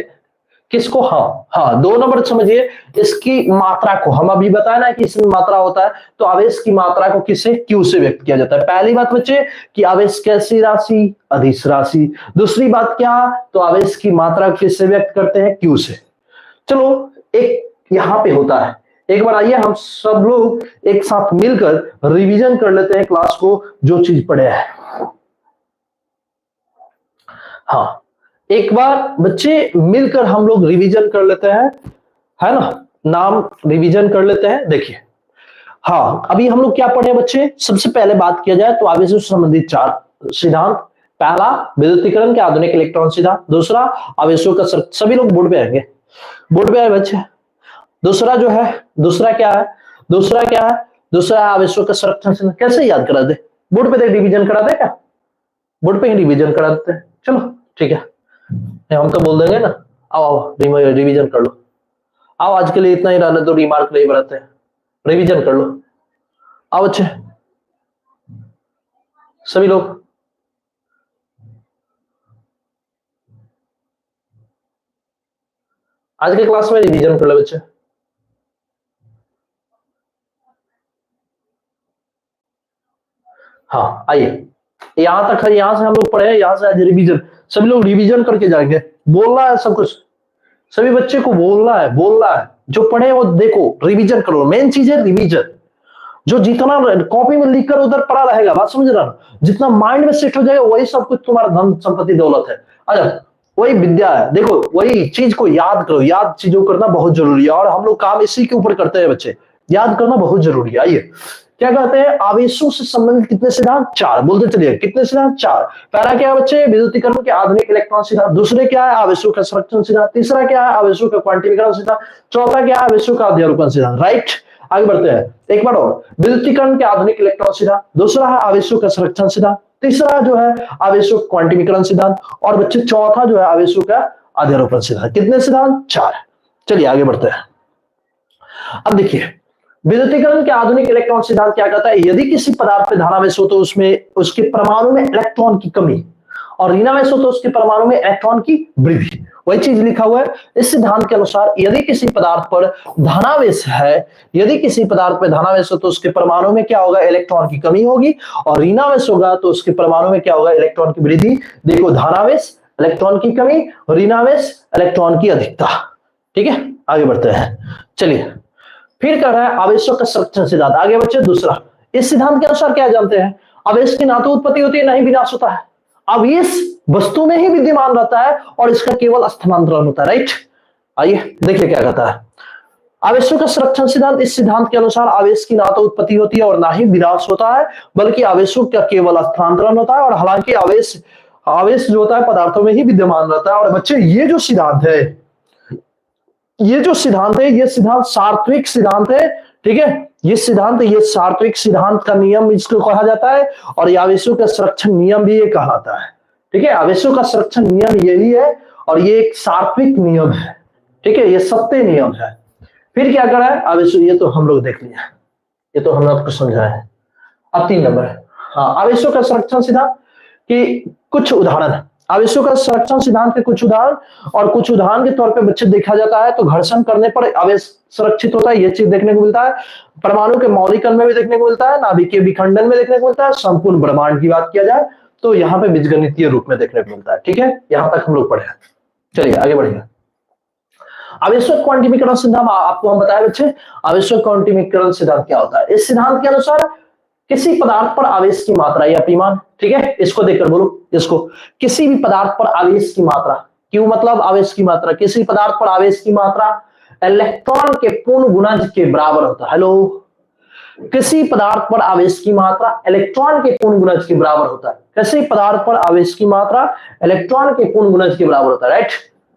किसको, हाँ 2 नंबर समझिए, इसकी मात्रा को। हम अभी बताया ना कि इसमें मात्रा होता है, तो आवेश की मात्रा को किससे, क्यू से व्यक्त किया जाता है। पहली बात बच्चे कि आवेश कैसी राशि, अदिश राशि। दूसरी बात क्या, तो आवेश की मात्रा किससे व्यक्त करते हैं, क्यू से। चलो एक यहाँ पे होता है, एक बार आइए हम सब लोग एक साथ मिलकर रिवीजन कर लेते हैं क्लास को, जो चीज पढ़े हैं। हाँ, एक बार बच्चे मिलकर हम लोग रिवीजन कर लेते हैं, है ना, नाम रिवीजन कर लेते हैं। देखिए हाँ, अभी हम लोग क्या पढ़े बच्चे, सबसे पहले बात किया जाए तो आवेशों से संबंधित 4 सिद्धांत। पहला विद्युतीकरण के आधुनिक इलेक्ट्रॉन सिद्धांत, दूसरा आवेशों का सभी लोग बोर्ड पे आएंगे, बोर्ड पे आए बच्चे। दूसरा जो है, दूसरा क्या है, दूसरा आवेशों का संरक्षण सिद्धांत। कैसे याद करा दे, बोर्ड पे रिवीजन करा दे क्या, बोर्ड पे ही रिवीजन करा देते हैं। चलो ठीक है, हम तो बोल देंगे ना, आओ रिवीजन कर लो, आओ आज के लिए इतना ही रहने दो, रिमार्क नहीं बढ़ाते हैं, रिवीजन कर लो। आओ अच्छे सभी लोग, आज के क्लास में रिवीजन कर लो बच्चे। हाँ आइए, यहां तक है, यहां से हम लोग पढ़े, यहां से आज रिवीजन, सभी लोग रिवीजन करके जाएंगे। बोलना है सब कुछ, सभी बच्चे को बोलना है, जो पढ़े वो देखो, रिवीजन करो। मेन चीज है रिवीजन, जो जितना कॉपी में लिखकर उधर पढ़ा रहेगा, बात समझ रहा ना, जितना माइंड में सेट हो जाएगा वही सब कुछ तुम्हारा धन संपत्ति दौलत है। अच्छा, वही विद्या है। देखो वही चीज को याद करो, याद चीजों करना बहुत जरूरी है, और हम लोग काम इसी के ऊपर करते हैं बच्चे, याद करना बहुत जरूरी है। आइए क्या कहते हैं, आवेशों से संबंधित कितने सिद्धांत, 4 बोलते चलिए, कितने सिद्धांत, 4। पहला क्या है बच्चे, विद्युतीकरण के आधुनिक इलेक्ट्रॉन सिद्धांत। दूसरे क्या है, आवेशों का संरक्षण सिद्धांत। तीसरा क्या है, आवेशों का क्वांटिमीकरण सिद्धांत। चौथा क्या है, आवेशों का अध्यारोपण सिद्धांत। राइट, आगे बढ़ते हैं एक बार और, विद्युतीकरण के आधुनिक इलेक्ट्रॉन सिद्धांत। दूसरा है आवेशों का संरक्षण सिद्धांत। तीसरा जो है आवेशों का क्वांटिमीकरण सिद्धांत। और बच्चे चौथा जो है आवेशों का अध्यारोपण सिद्धांत। कितने सिद्धांत, 4। चलिए आगे बढ़ते हैं। अब देखिए विद्युतीकरण के आधुनिक इलेक्ट्रॉन सिद्धांत क्या कहता है, यदि किसी पदार्थ पे धनावेश हो तो उसमें उसके परमाणु में इलेक्ट्रॉन की कमी, और ऋणावेश हो तो उसके परमाणु में इलेक्ट्रॉन की वृद्धि। वही चीज लिखा हुआ है इस सिद्धांत के अनुसार, यदि किसी पदार्थ पर धनावेश है, यदि किसी पदार्थ पर धनावेश हो तो उसके परमाणु में क्या होगा, इलेक्ट्रॉन की कमी होगी, और ऋणावेश होगा तो उसके परमाणु में क्या होगा, इलेक्ट्रॉन की वृद्धि। देखो धनावेश इलेक्ट्रॉन की कमी, ऋणावेश इलेक्ट्रॉन की अधिकता। ठीक है, आगे बढ़ते हैं। चलिए फिर कर रहा है आवेशों का संरक्षण सिद्धांत। आगे बच्चे दूसरा, इस सिद्धांत के अनुसार क्या जानते हैं, आवेश की ना तो उत्पत्ति होती है ना ही विनाश होता है, आवेश वस्तु में ही विद्यमान रहता है और इसका केवल स्थानांतरण होता है। राइट, आइए देखिए क्या कहता है आवेशों का संरक्षण सिद्धांत। इस सिद्धांत के अनुसार आवेश की ना तो उत्पत्ति होती है और ना ही विनाश होता है, बल्कि आवेशों का केवल स्थानांतरण होता है, और हालांकि आवेश जो होता है पदार्थों में ही विद्यमान रहता है। और बच्चे ये जो सिद्धांत है, ये सिद्धांत सार्वत्रिक सिद्धांत है। ठीक है, ये सार्वत्रिक सिद्धांत का नियम इसको कहा जाता है, और आवेशों का संरक्षण नियम भी ये कहलाता है। ठीक है, आवेशों का संरक्षण नियम यही है, और ये एक सार्वत्रिक नियम है। ठीक है, ये सत्य नियम है। फिर क्या करा है आवेशों, ये तो हम लोग देख लिया, ये तो हमने आपको समझाया है। अब 3 नंबर है, हाँ, आवेशों का संरक्षण सिद्धांत की कुछ उदाहरण, आवेशों का संरक्षण सिद्धांत के कुछ उदाहरण, और कुछ उदाहरण के तौर पे बच्चे देखा जाता है तो घर्षण करने पर आवेश संरक्षित होता है, ये चीज देखने को मिलता है। परमाणु के मौलिकन में भी देखने को मिलता है, नाभिकीय विखंडन में देखने को मिलता है। संपूर्ण ब्रह्मांड की बात किया जाए तो यहाँ पे बीजगणितीय रूप में देखने को मिलता है। ठीक है, यहां तक हम लोग पढ़े। चलिए आगे बढ़िए। आवेशों क्वांटिमीकरण सिद्धांत आपको हम बताए बच्चे, आवेशों क्वांटिमीकरण सिद्धांत क्या होता है। इस सिद्धांत के अनुसार किसी पदार्थ पर आवेश की मात्रा या परिमाण, ठीक है, इसको देखकर बोलो, इसको किसी भी पदार्थ पर आवेश की मात्रा, क्यों मतलब आवेश की मात्रा, किसी पदार्थ पर आवेश की मात्रा इलेक्ट्रॉन के पूर्ण गुणज के बराबर होता है। हेलो, किसी पदार्थ पर आवेश की मात्रा इलेक्ट्रॉन के पूर्ण गुणज के बराबर होता है। किसी पदार्थ पर आवेश की मात्रा इलेक्ट्रॉन के पूर्ण गुणज के बराबर होता है। राइट,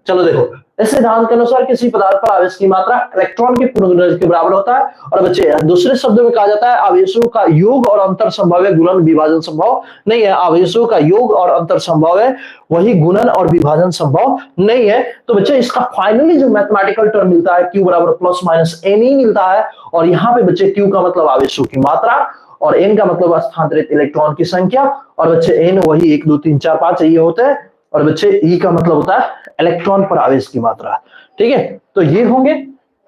चलो देखो, इस सिद्धांत के अनुसार किसी पदार्थ पर आवेश की मात्रा इलेक्ट्रॉन के पूर्ण के बराबर होता है। और बच्चे दूसरे शब्दों में कहा जाता है आवेशों का योग और अंतर संभव है, गुणन विभाजन संभव नहीं है। आवेशों का योग और अंतर संभव है, वही गुणन और विभाजन संभव नहीं है। तो बच्चे इसका फाइनली जो मैथमेटिकल टर्म मिलता है Q बराबर प्लस माइनस एन ही मिलता है। और यहाँ पे बच्चे Q का मतलब आवेशों की मात्रा और एन का मतलब स्थानांतरित इलेक्ट्रॉन की संख्या। और बच्चे एन वही 1 2 3 4 5 ये होते हैं। और बच्चे ई का मतलब होता है इलेक्ट्रॉन पर आवेश की मात्रा। ठीक है, तो ये होंगे।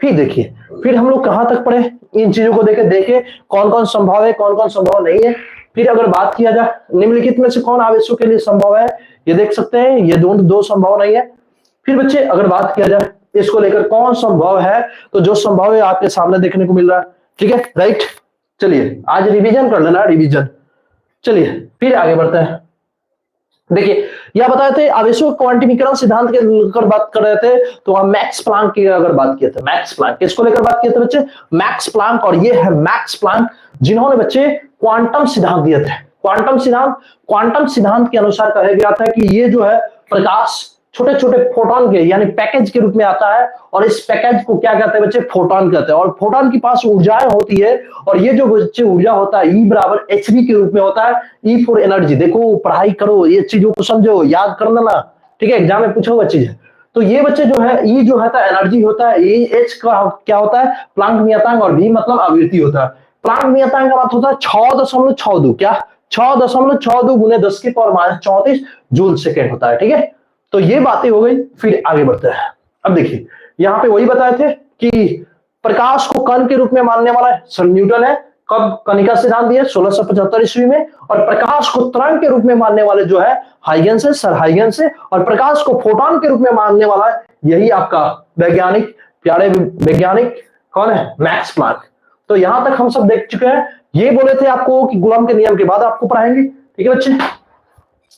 फिर देखिए, फिर हम लोग कहां तक पढ़े, इन चीजों को देखे कौन कौन संभव है, कौन कौन संभव नहीं है। फिर अगर बात किया जाए निम्नलिखित में से कौन आवेशों के लिए संभव है, ये देख सकते हैं, ये दो संभव नहीं है। फिर बच्चे अगर बात किया जाए इसको लेकर कौन संभव है, तो जो संभव है आपके सामने देखने को मिल रहा है। ठीक है, राइट। चलिए आज रिवीजन कर लेना, रिवीजन। चलिए फिर आगे बढ़ते हैं। देखिए यह बताए थे आवेशों क्वांटमीकरण सिद्धांत के लेकर बात कर रहे थे, तो हम मैक्स प्लांक की अगर बात किए थे, मैक्स प्लांक किसको लेकर बात किए थे बच्चे, मैक्स प्लांक। और ये है मैक्स प्लांक जिन्होंने बच्चे क्वांटम सिद्धांत दिए थे। क्वांटम सिद्धांत के अनुसार कहा गया था कि ये जो है प्रकाश छोटे छोटे फोटोन के यानी पैकेज के रूप में आता है। और इस पैकेज को क्या कहते हैं बच्चे, फोटोन कहते हैं। और फोटोन के पास ऊर्जाएं होती है, और ये जो बच्चे ऊर्जा होता है E बराबर hv के रूप में होता है। E for energy. देखो पढ़ाई करो, ये चीजों को समझो, याद कर लेना। ठीक है, एग्जाम में पूछा हुआ चीज है। तो ये बच्चे जो है E जो है एनर्जी होता है, H का क्या होता है, प्लांक नियतांक। और V मतलब आवृत्ति होता है। प्लांक नियतांक का बात होता है 6.62, क्या 6.62 गुने 10 की पावर माइनस 34 जूल सेकेंड होता है। ठीक है, तो ये बातें हो गई। फिर आगे बढ़ते हैं। अब देखिए यहां पे वही बताए थे कि प्रकाश को कण के रूप में मानने वाला सर न्यूटन है। कब कणिका सिद्धांत दिया, 1675 ईस्वी में। और प्रकाश को तरंग के रूप में मानने वाले जो है हाइगेंस है, सर हाइगेंस है। और प्रकाश को फोटोन के रूप में मानने वाला यही आपका वैज्ञानिक, प्यारे वैज्ञानिक कौन है, मैक्स प्लांक। तो यहां तक हम सब देख चुके हैं। ये बोले थे आपको कि गुलाम के नियम के बाद आपको पढ़ाएंगे। ठीक है बच्चे,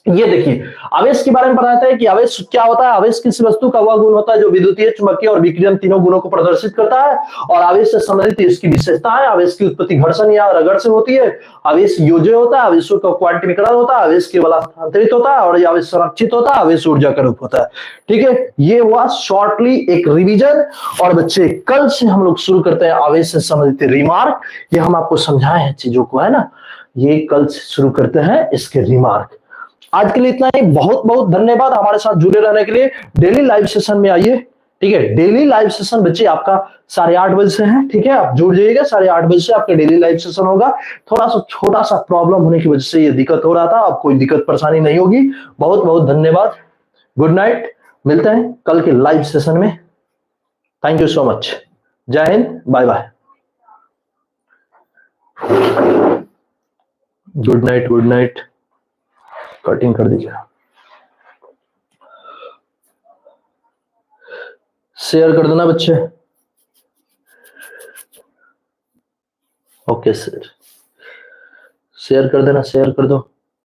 ये देखिए आवेश के बारे में बताया है कि आवेश क्या होता है। आवेश किसी वस्तु का वह गुण होता है जो विद्युतीय, चुंबकीय और विकिरण तीनों गुणों को प्रदर्शित करता है। और आवेश से संबंधित इसकी विशेषता है। आवेश की उत्पत्ति घर्षण या रगड़ से होती है। आवेश योज्य होता है, आवेशों का क्वांटमीकरण होता है, आवेश केवल स्थानांतरित होता है, और आवेश संरक्षित होता है, आवेश ऊर्जा का रूप होता है। ठीक है, ये हुआ शॉर्टली एक रिविजन। और बच्चे कल से हम लोग शुरू करते हैं आवेश से संबंधित रिमार्क। ये हम आपको समझाए हैं चीजों को, है ना, ये कल से शुरू करते हैं इसके रिमार्क। आज के लिए इतना ही। बहुत बहुत धन्यवाद हमारे साथ जुड़े रहने के लिए। डेली लाइव सेशन में आइए। ठीक है, डेली लाइव सेशन बच्चे आपका 8:30 बजे से है। ठीक है, आप जुड़ जाइएगा, 8:30 बजे से आपका डेली लाइव सेशन होगा। थोड़ा सा छोटा सा प्रॉब्लम होने की वजह से ये दिक्कत हो रहा था, अब कोई दिक्कत परेशानी नहीं होगी। बहुत बहुत धन्यवाद, गुड नाइट। मिलते हैं कल के लाइव सेशन में। Thank you so much. जय Hind, bye bye, good night, good night. Cutting कर दीजिए, शेयर कर देना बच्चे। ओके सर, शेयर कर देना, शेयर कर दो।